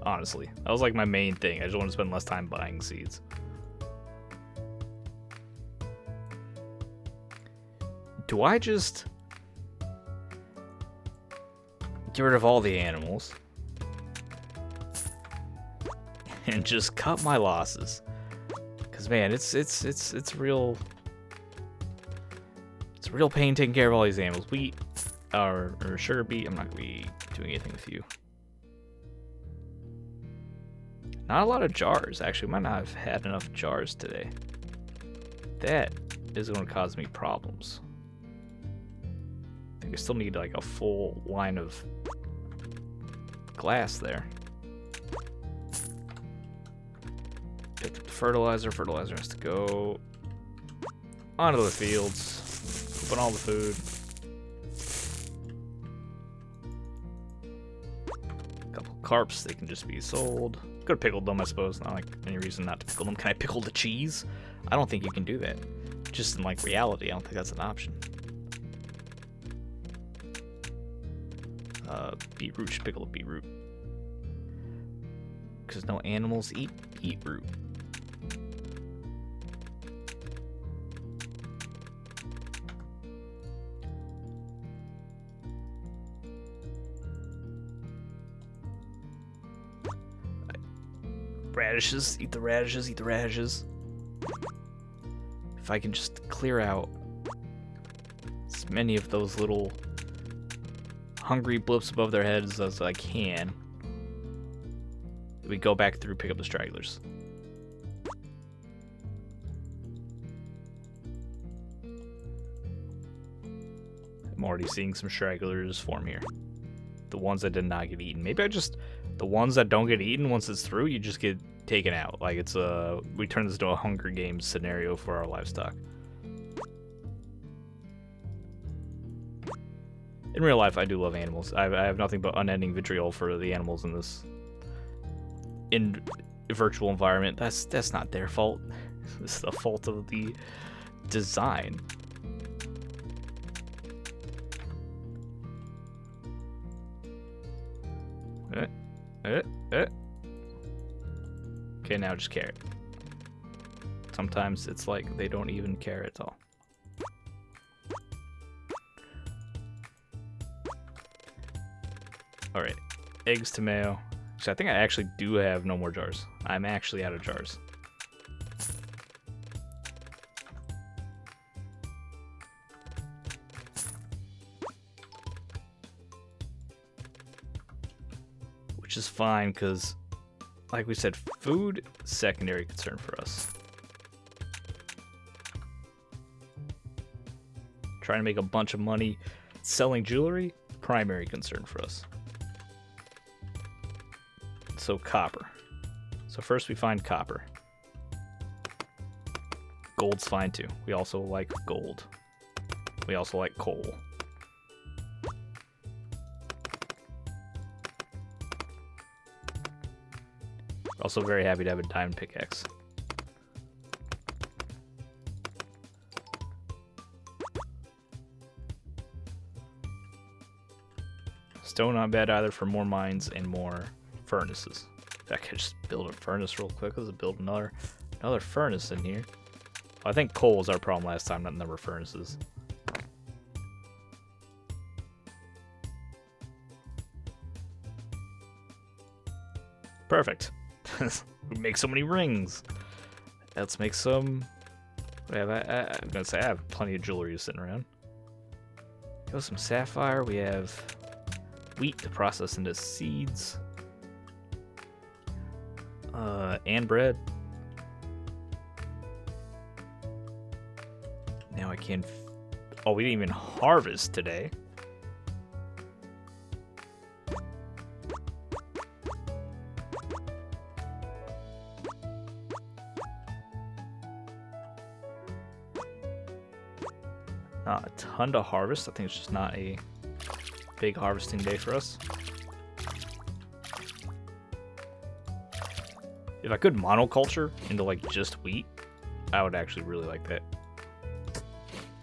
Honestly, that was like my main thing. I just want to spend less time buying seeds. Do I just get rid of all the animals and just cut my losses? Because man, it's real. It's a real pain taking care of all these animals. Wheat or sugar beet. I'm not gonna be doing anything with you. Not a lot of jars. Actually, we might not have had enough jars today. That is going to cause me problems. I think I still need like a full line of glass there. Picked up the fertilizer. Fertilizer has to go onto the fields. Open all the food. A couple carps, they can just be sold. Could have pickled them, I suppose. Not like any reason not to pickle them. Can I pickle the cheese? I don't think you can do that. Just in like reality, I don't think that's an option. Beetroot, should pickle a beetroot. Because no animals eat beetroot. Radishes, eat the radishes, eat the radishes. If I can just clear out as many of those little hungry blips above their heads as I can, we go back through, pick up the stragglers. I'm already seeing some stragglers form here. The ones that did not get eaten. Maybe the ones that don't get eaten, once it's through, you just get taken out. Like it's we turn this into a Hunger Games scenario for our livestock. In real life, I do love animals. I have nothing but unending vitriol for the animals in this virtual environment. That's not their fault. It's the fault of the design. Okay, now just carrot. Sometimes it's like they don't even care at all. Alright, eggs to mayo. So I think I actually do have no more jars. I'm actually out of jars. which is fine because, like we said, food, secondary concern for us. Trying to make a bunch of money selling jewelry, primary concern for us. So copper. So first we find copper. Gold's fine too. We also like gold. We also like coal. Also very happy to have a diamond pickaxe. Stone not bad either for more mines and more furnaces. I could just build a furnace real quick. Let's build another furnace in here. I think coal was our problem last time, not the number of furnaces. Perfect. We make so many rings. Let's make some. I'm gonna say I have plenty of jewelry sitting around. Go some sapphire. We have wheat to process into seeds. And bread. Now I can. Oh, we didn't even harvest today. Not a ton to harvest. I think it's just not a big harvesting day for us. If I could monoculture into like just wheat, I would actually really like that.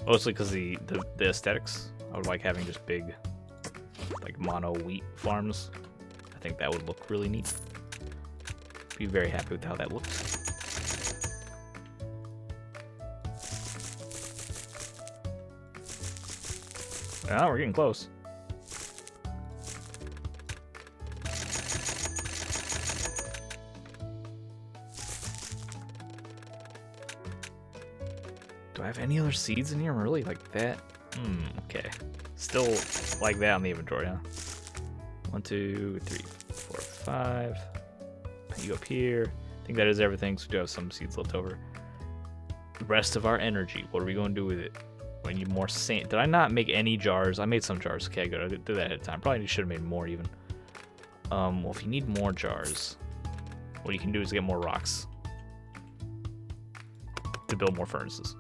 Mostly because the aesthetics. I would like having just big like mono wheat farms. I think that would look really neat. Be very happy with how that looks. Ah, we're getting close. Do I have any other seeds in here? Really? Like that? Okay. Still like that on the inventory, huh? 1, 2, 3, 4, 5. You up here. I think that is everything, so we do have some seeds left over. The rest of our energy, what are we going to do with it? We need more sand. Did I not make any jars? I made some jars. Okay, good. I did that ahead of time. Probably should have made more even. Well, if you need more jars, what you can do is get more rocks to build more furnaces.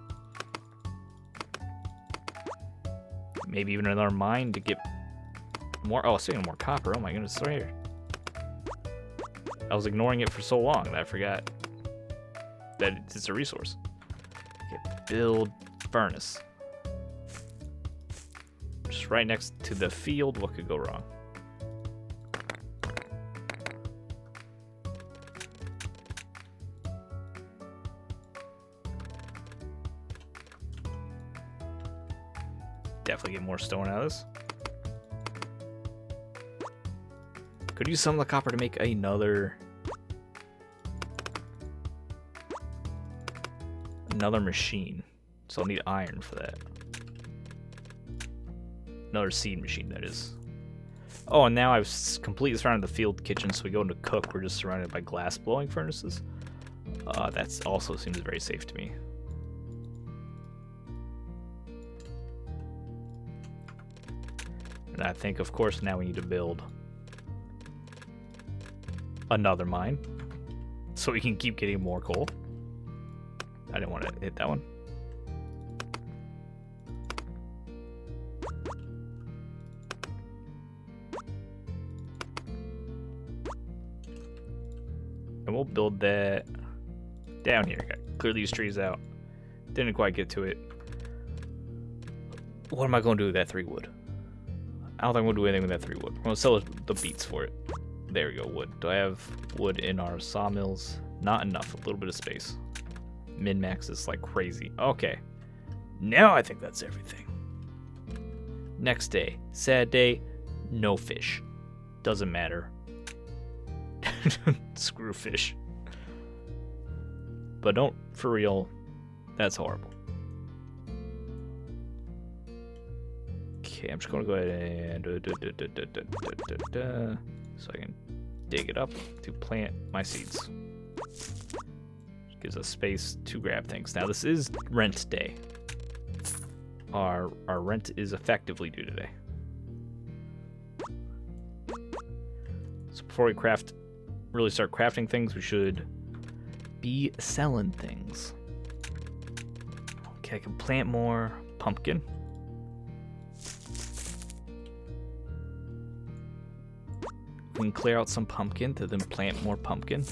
Maybe even another mine to get more. Oh, speaking of more copper. Oh my goodness, it's right here. I was ignoring it for so long that I forgot that it's a resource. Okay, build furnace. Just right next to the field. What could go wrong? Definitely get more stone out of this. Could use some of the copper to make another machine. So I'll need iron for that. Another seed machine, that is. Oh, and now I've completely surrounded the field kitchen, so we go into cook. We're just surrounded by glass blowing furnaces. That also seems very safe to me. And I think, of course, now we need to build another mine so we can keep getting more coal. I didn't want to hit that one. And we'll build that down here. Gotta clear these trees out. Didn't quite get to it. What am I going to do with that 3 wood? I don't think I'm going to do anything with that 3 wood. I'm going to sell the beets for it. There we go, wood. Do I have wood in our sawmills? Not enough. A little bit of space. Min-max is like crazy. Okay. Now I think that's everything. Next day. Sad day. No fish. Doesn't matter. Screw fish. But don't, for real, that's horrible. Okay, I'm just going to go ahead and so I can dig it up to plant my seeds. Gives us space to grab things. Now this is rent day. Our rent is effectively due today. So before we really start crafting things, we should be selling things. Okay, I can plant more pumpkin. We can clear out some pumpkin to then plant more pumpkin.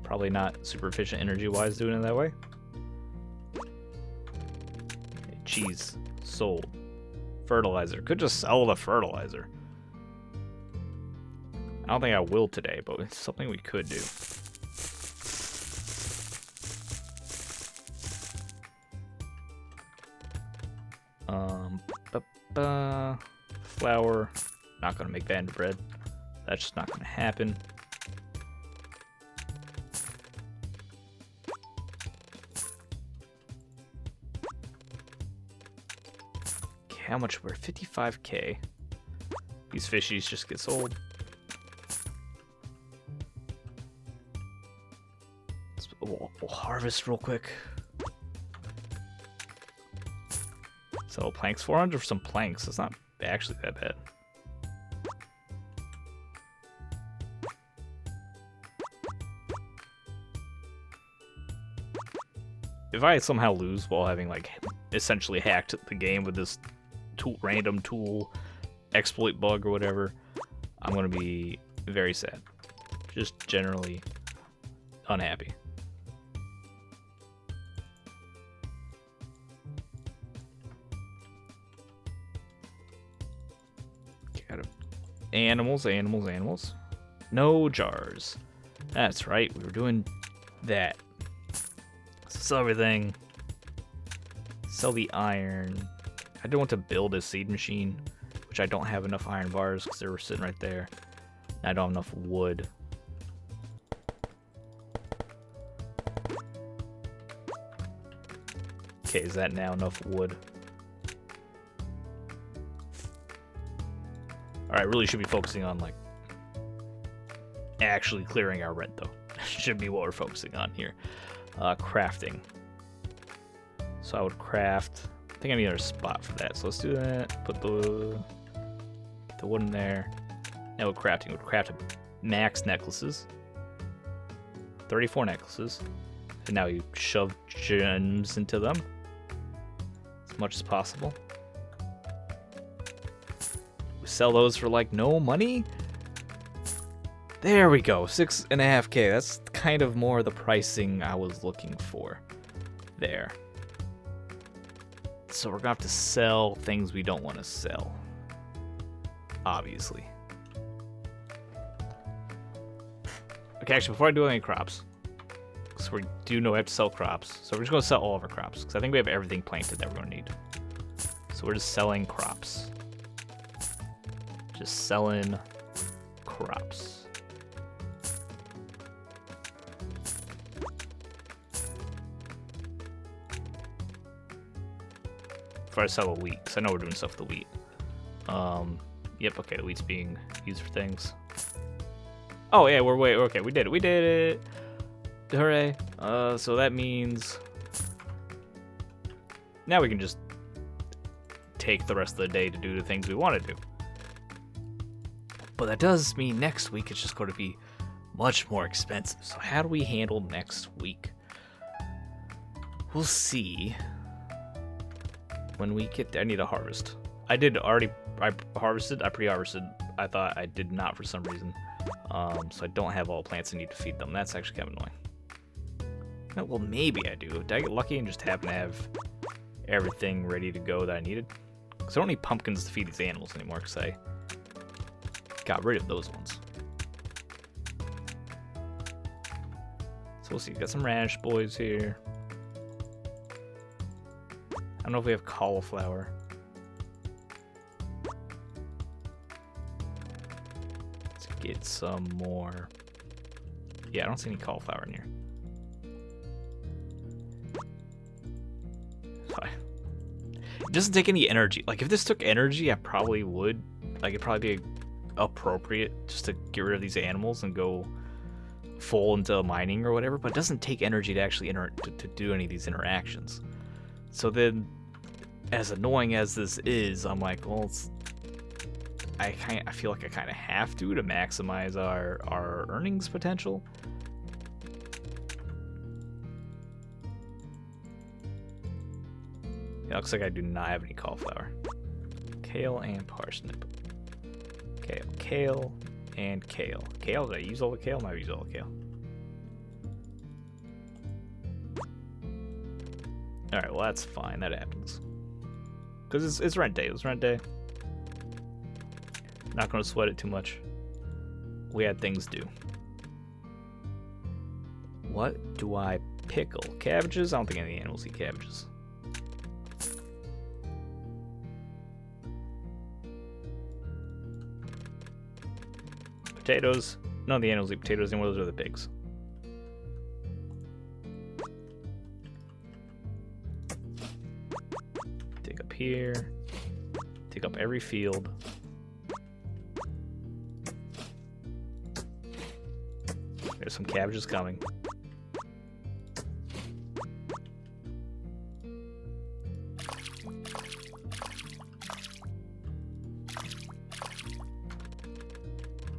Probably not super efficient energy-wise doing it that way. Okay, cheese sold. Fertilizer. Could just sell the fertilizer. I don't think I will today, but it's something we could do. Flour. Not gonna make that into bread. That's just not gonna happen. Okay, how much we're 55k. These fishies just get sold. We'll harvest real quick. So planks, 400 for some planks. It's not actually that bad. If I somehow lose while having like essentially hacked the game with this random tool exploit bug or whatever, I'm gonna be very sad. Just generally unhappy. Animals. No jars. That's right, we were doing that. Sell everything. Sell the iron. I don't want to build a seed machine, which I don't have enough iron bars because they were sitting right there. I don't have enough wood. Okay, is that now enough wood? Alright, really should be focusing on, like, actually clearing our rent, though. Should be what we're focusing on here. Crafting. So I would craft... I think I need another spot for that, so let's do that. Put the wood in there. Now we're crafting. We'd craft max necklaces. 34 necklaces. And now you shove gems into them. As much as possible. Sell those for like no money. There we go, 6.5k. That's kind of more the pricing I was looking for there. So we're gonna have to sell things we don't want to sell, obviously. Okay, actually, before I do any crops, because we do know we have to sell crops, so we're just gonna sell all of our crops because I think we have everything planted that we're gonna need. So we're just selling crops. Just selling crops. Before I sell the wheat, because I know we're doing stuff with the wheat. Yep, okay, the wheat's being used for things. Oh yeah, okay, we did it. Hooray. So that means now we can just take the rest of the day to do the things we want to do. But that does mean next week it's just going to be much more expensive. So how do we handle next week? We'll see when we get there. I need to harvest. I harvested. I pre-harvested. I thought I did not for some reason. So I don't have all the plants I need to feed them. That's actually kind of annoying. No, well, maybe I do. Did I get lucky and just happen to have everything ready to go that I needed? Because I don't need pumpkins to feed these animals anymore because I got rid of those ones. So we'll see. Got some radish boys here. I don't know if we have cauliflower. Let's get some more. Yeah, I don't see any cauliflower in here. It doesn't take any energy. Like, if this took energy, I probably would. Like, it'd probably be appropriate just to get rid of these animals and go full into mining or whatever, but it doesn't take energy to actually to do any of these interactions. So then, as annoying as this is, I'm like, well, I feel like I kind of have to maximize our earnings potential. It looks like I do not have any cauliflower. Kale and parsnip. Kale and kale. Kale, did I use all the kale? Might use all the kale. Alright, well that's fine, that happens. Because it's rent day, it was rent day. Not gonna sweat it too much. We had things due. What do I pickle? Cabbages? I don't think any animals eat cabbages. Potatoes. None of the animals eat potatoes anymore, those are the pigs. Dig up here. Dig up every field. There's some cabbages coming.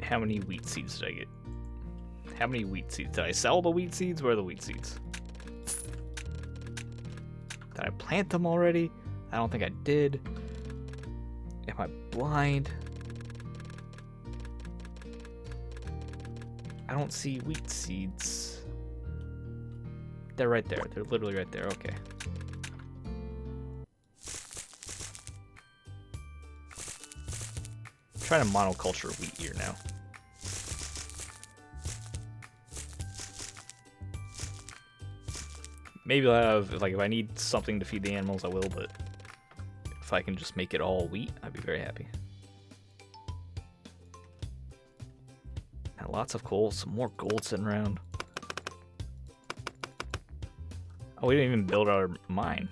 How many wheat seeds did I get? How many wheat seeds? Did I sell the wheat seeds? Where are the wheat seeds? Did I plant them already? I don't think I did. Am I blind? I don't see wheat seeds. They're right there. They're literally right there. Okay. I'm trying to monoculture wheat here now. Maybe I'll have, like, if I need something to feed the animals, I will, but if I can just make it all wheat, I'd be very happy. Now, lots of coal, some more gold sitting around. Oh, we didn't even build our mine.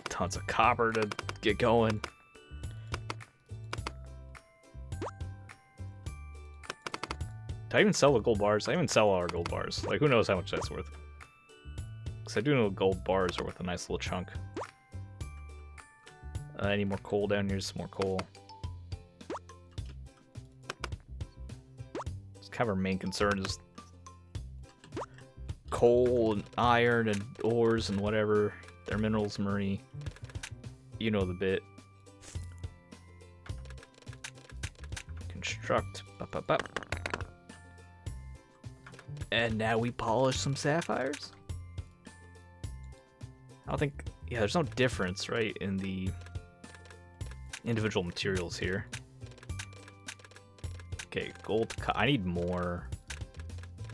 Tons of copper to get going. Did I even sell the gold bars? I even sell all our gold bars. Like, who knows how much that's worth? Because I do know gold bars are worth a nice little chunk. I need more coal down here, some more coal. It's kind of our main concern is coal and iron and ores and whatever. Their minerals, Marie. You know the bit. Construct. And now we polish some sapphires? I don't think... Yeah, there's no difference, right, in the individual materials here. Okay, gold... I need more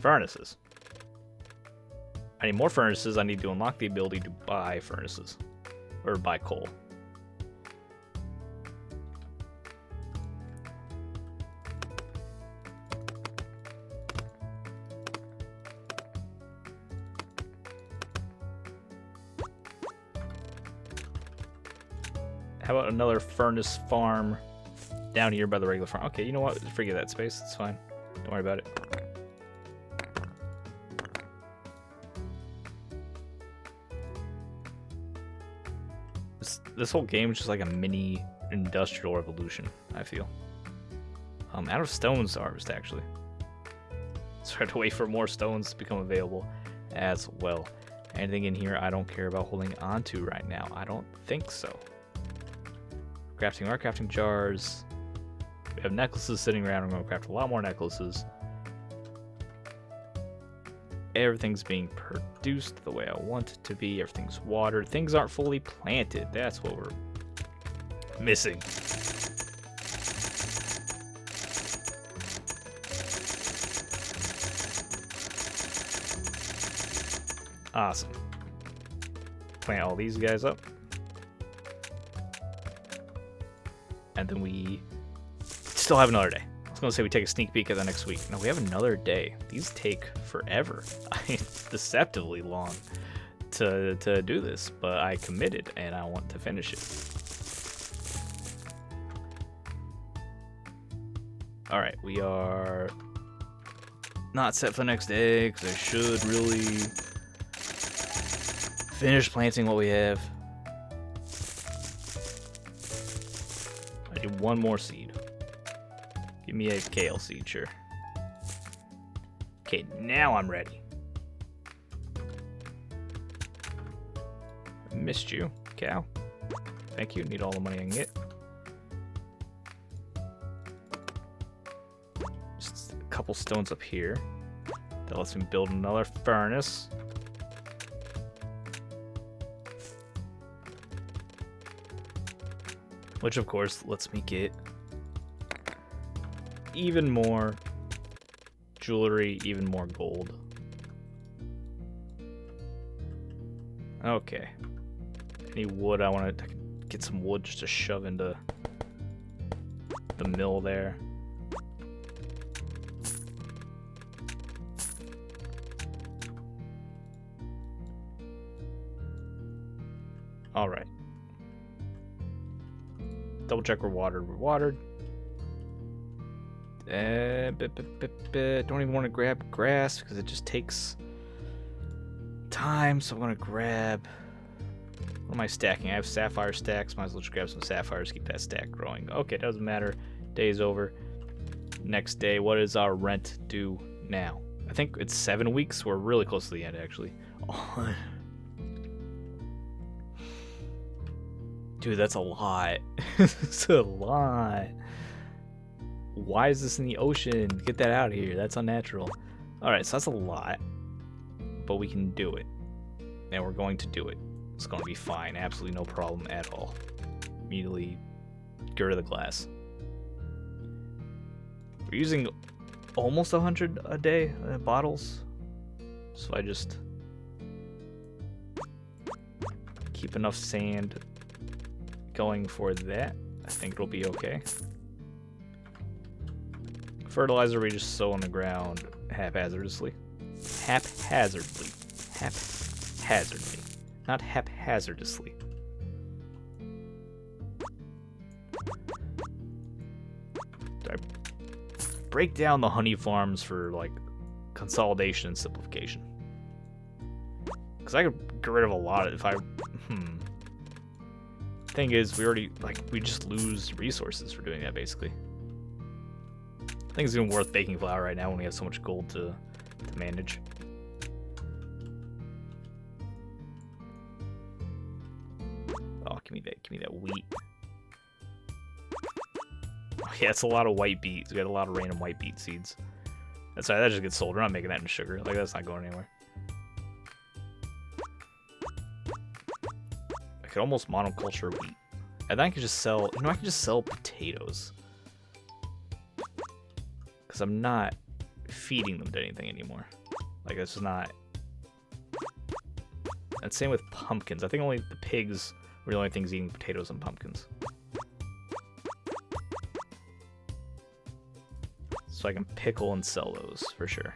furnaces. I need more furnaces. I need to unlock the ability to buy furnaces. Or buy coal. How about another furnace farm down here by the regular farm? Okay, you know what? Forget that space. It's fine. Don't worry about it. This whole game is just like a mini industrial revolution, I feel. Out of stones to harvest, actually. So I have to wait for more stones to become available as well. Anything in here I don't care about holding on to right now? I don't think so. Crafting our crafting jars. We have necklaces sitting around. I'm going to craft a lot more necklaces. Everything's being produced the way I want it to be. Everything's watered. Things aren't fully planted. That's what we're missing. Awesome. Plant all these guys up. And then we still have another day. I was going to say we take a sneak peek at the next week. No, we have another day. These take forever. I mean, deceptively long. to do this, but I committed and I want to finish it. All right, we are not set for the next day because I should really finish planting what we have. I do one more seed. Give me a kale seed, sure. Okay, now I'm ready. I missed you, cow. Thank you. Need all the money I can get. Just a couple stones up here. That lets me build another furnace. Which, of course, lets me get even more jewelry, even more gold. Okay. Any wood? I want to get some wood just to shove into the mill there. All right. Double check we're watered. We're watered. Don't even want to grab grass because it just takes time. So I'm gonna grab. What am I stacking? I have sapphire stacks. Might as well just grab some sapphires. Keep that stack growing. Okay, doesn't matter. Day's over. Next day. What is our rent due now? I think it's 7 weeks. We're really close to the end, actually. Oh. Dude, that's a lot. It's a lot. Why is this in the ocean? Get that out of here. That's unnatural. Alright, so that's a lot. But we can do it. And we're going to do it. It's going to be fine. Absolutely no problem at all. Immediately get rid of the glass. We're using almost 100 a day bottles. So I just keep enough sand going for that. I think it'll be okay. Fertilizer we just sow on the ground haphazardly. Haphazardly. Haphazardly. Not haphazardously. I break down the honey farms for like consolidation and simplification. Because I could get rid of a lot if I Thing is, we just lose resources for doing that, basically. I think it's even worth baking flour right now when we have so much gold to manage. Oh, give me that wheat. Oh, yeah, it's a lot of white beets. We got a lot of random white beet seeds. That's right, that just gets sold. We're not making that into sugar. Like, that's not going anywhere. I could almost monoculture wheat. And then I could just sell, I could just sell potatoes. Because I'm not feeding them to anything anymore. Like, it's just not. And same with pumpkins. I think only the pigs were the only things eating potatoes and pumpkins. So I can pickle and sell those, for sure.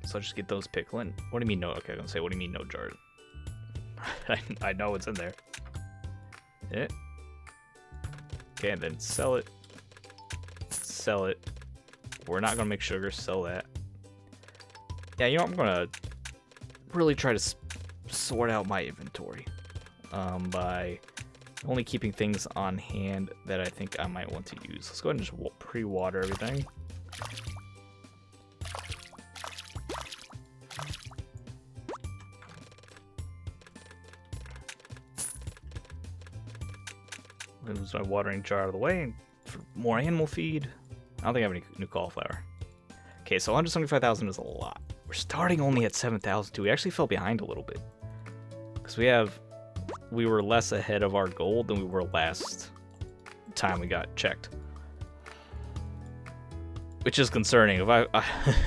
So I'll just get those pickling. What do you mean no? Okay, I'm gonna say, what do you mean no jar? I know it's in there. Yeah. Okay, and then sell it. Sell it. We're not gonna make sugar, sell that. Yeah, you know, I'm gonna really try to sort out my inventory by only keeping things on hand that I think I might want to use. Let's go ahead and just pre-water everything. Move my watering jar out of the way for more animal feed. I don't think I have any new cauliflower. Okay, so 175,000 is a lot. We're starting only at 7,000 too. We actually fell behind a little bit because we were less ahead of our goal than we were last time we got checked, which is concerning.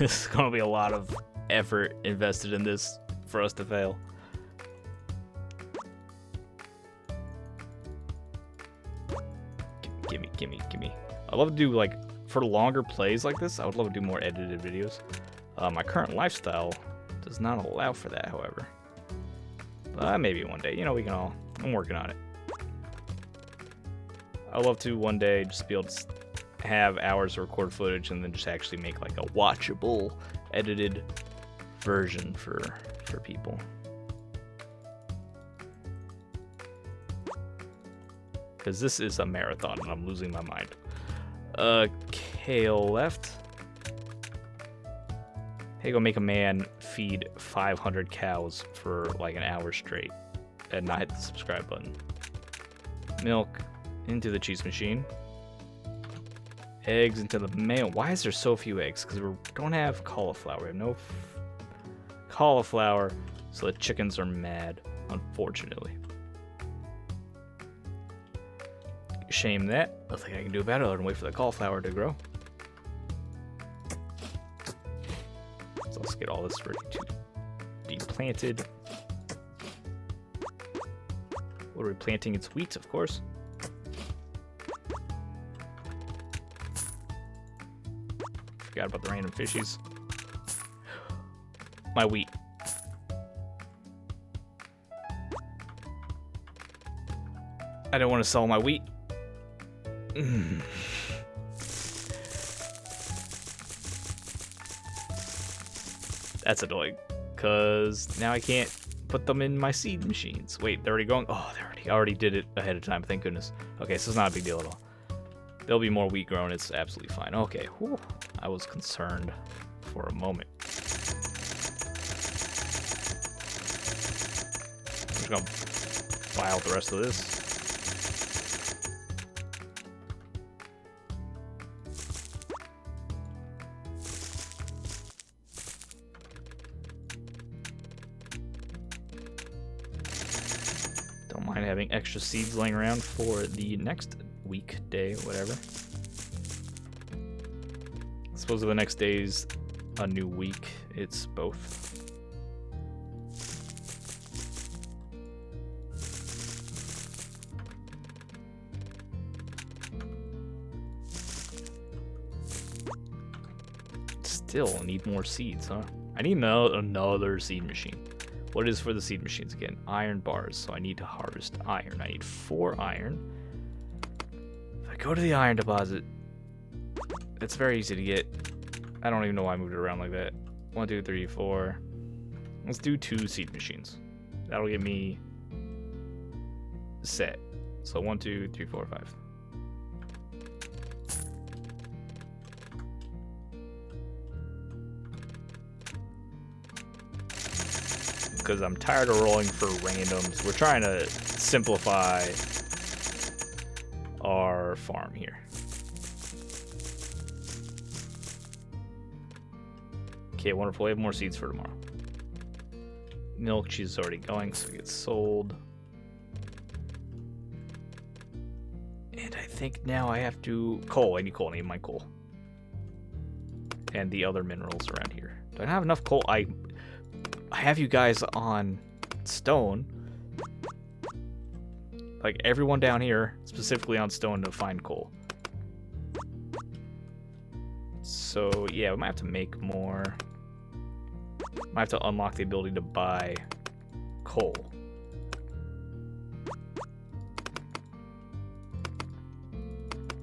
It's going to be a lot of effort invested in this for us to fail. Gimme. I love to do like for longer plays like this, I would love to do more edited videos. My current lifestyle does not allow for that, however. But maybe one day, you know, we can all. I'm working on it. I'd love to one day just be able to have hours of record footage and then just actually make like a watchable, edited version for people. Because this is a marathon and I'm losing my mind. Kale left. Hey, go make a man feed 500 cows for like an hour straight and not hit the subscribe button. Milk into the cheese machine. Eggs into the mail. Why is there so few eggs? Because we don't have cauliflower. We have no cauliflower, so the chickens are mad, unfortunately. Shame that. Nothing I can do about it other than wait for the cauliflower to grow. So let's get all this ready to be planted. What are we planting? It's wheat, of course. Forgot about the random fishies. My wheat. I don't want to sell my wheat. That's annoying, because now I can't put them in my seed machines. Wait, they're already going? Oh, I already did it ahead of time, thank goodness. Okay, so it's not a big deal at all. There'll be more wheat grown, it's absolutely fine. Okay, whew. I was concerned for a moment. I'm just gonna buy out the rest of this. Don't mind having extra seeds laying around for the next weekday, whatever. I suppose the next day's a new week. It's both. Still need more seeds, huh? I need another seed machine. What is for the seed machines again? Iron bars. So I need to harvest iron. I need 4 iron. If I go to the iron deposit, it's very easy to get. I don't even know why I moved it around like that. 1, 2, 3, 4. Let's do 2 seed machines. That'll get me set. So 1, 2, 3, 4, 5. Because I'm tired of rolling for randoms. We're trying to simplify our farm here. Okay, wonderful. We have more seeds for tomorrow. Milk cheese is already going, so it gets sold. And I think now I have to... Coal. I need coal. I need my coal. And the other minerals around here. Do I not have enough coal? I have you guys on stone. Like everyone down here, specifically on stone to find coal. So yeah, we might have to make more. Might have to unlock the ability to buy coal.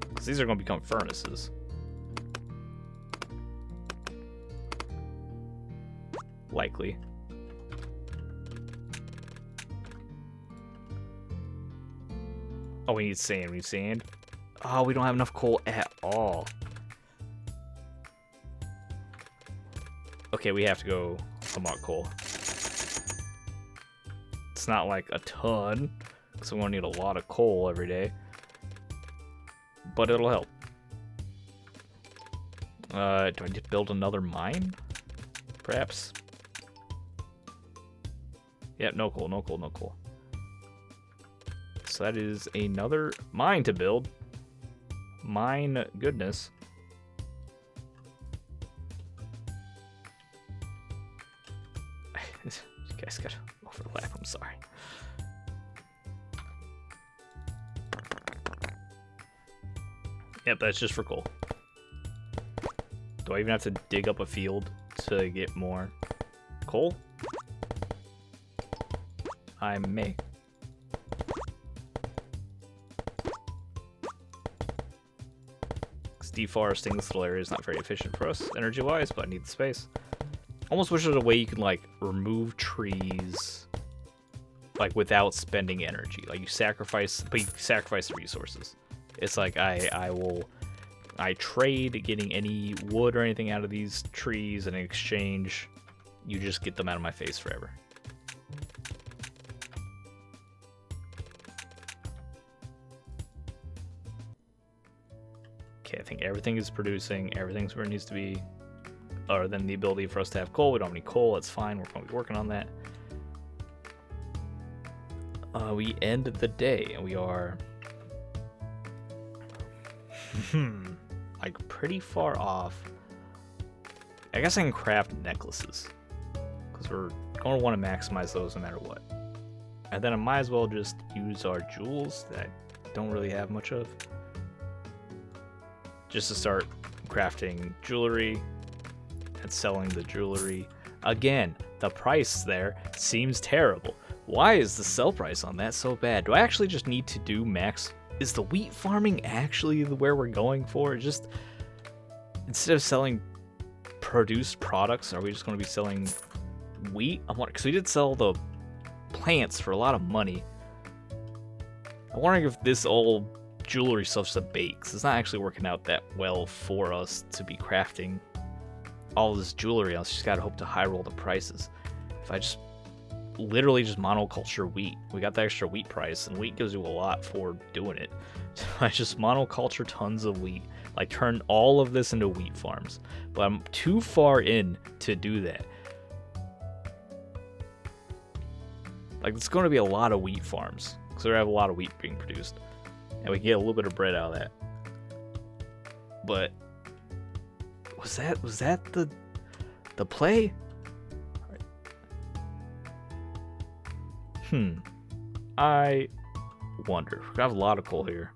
Because these are going to become furnaces. Likely. Oh, we need sand. We need sand. Oh, we don't have enough coal at all. Okay, we have to go unlock coal. It's not like a ton, so we're gonna need a lot of coal every day. But it'll help. Do I need to build another mine? Perhaps? Yep, no coal, no coal, no coal. So that is another mine to build. Mine goodness. You guys gotta overlap, I'm sorry. Yep, that's just for coal. Do I even have to dig up a field to get more coal? I may. Deforesting this little area is not very efficient for us energy-wise, but I need the space. Almost wish there was a way you could like remove trees like without spending energy. Like you sacrifice, but you sacrifice the resources. It's like I trade getting any wood or anything out of these trees, and in exchange, you just get them out of my face forever. Okay, I think everything is producing. Everything's where it needs to be. Other than the ability for us to have coal. We don't have any coal. It's fine. We're going to be working on that. We end the day, and we are like pretty far off. I guess I can craft necklaces because we're going to want to maximize those no matter what. And then I might as well just use our jewels that I don't really have much of, just to start crafting jewelry and selling the jewelry. Again, the price there seems terrible. Why is the sell price on that so bad? Do I actually just need to do max? Is the wheat farming actually where we're going for? Just instead of selling produced products, are we just going to be selling wheat? I'm wondering, because we did sell the plants for a lot of money. I'm wondering if this old jewelry stuff's a bait, because it's not actually working out that well for us to be crafting all this jewelry. Else, just gotta hope to high roll the prices. If I just literally just monoculture wheat, we got the extra wheat price, and wheat gives you a lot for doing it. So I just monoculture tons of wheat, like turn all of this into wheat farms. But I'm too far in to do that. Like, it's going to be a lot of wheat farms, because we have a lot of wheat being produced, and we can get a little bit of bread out of that. But was that the play? I wonder. We have a lot of coal here.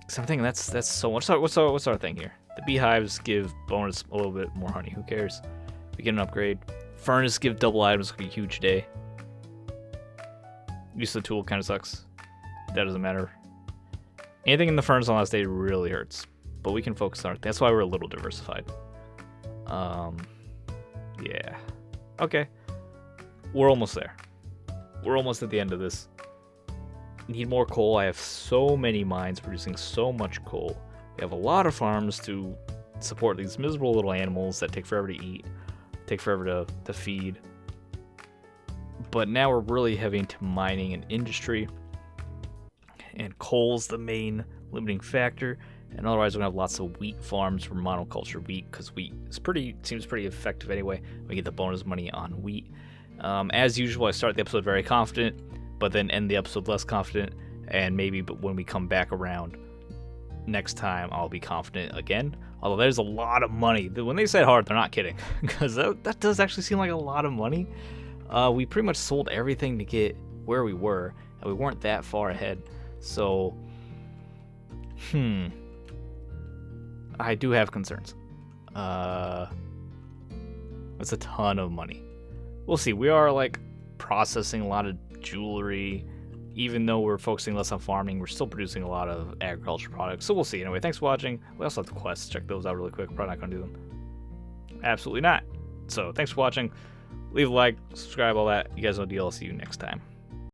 So I'm thinking that's so much. What's our thing here? The beehives give bonus a little bit more honey. Who cares? We get an upgrade. Furnace give double items. Could be a huge day. Use of the tool kind of sucks. That doesn't matter. Anything in the furnace on last day really hurts, but we can focus on it. That's why we're a little diversified. Yeah. Okay. We're almost there. We're almost at the end of this. Need more coal. I have so many mines producing so much coal. We have a lot of farms to support these miserable little animals that take forever to eat, take forever to feed. But now we're really heavy into mining and industry. And coal's the main limiting factor. And otherwise, we're gonna have lots of wheat farms for monoculture wheat, because wheat is seems pretty effective anyway. We get the bonus money on wheat. As usual, I start the episode very confident, but then end the episode less confident. And maybe, but when we come back around next time, I'll be confident again. Although there's a lot of money. When they said hard, they're not kidding, because that does actually seem like a lot of money. We pretty much sold everything to get where we were, and we weren't that far ahead. So, I do have concerns. That's a ton of money. We'll see. We are like processing a lot of jewelry. Even though we're focusing less on farming, we're still producing a lot of agriculture products. So we'll see. Anyway, thanks for watching. We also have the quests. Check those out really quick. Probably not going to do them. Absolutely not. So thanks for watching. Leave a like, subscribe, all that. You guys know the deal. I'll see you next time.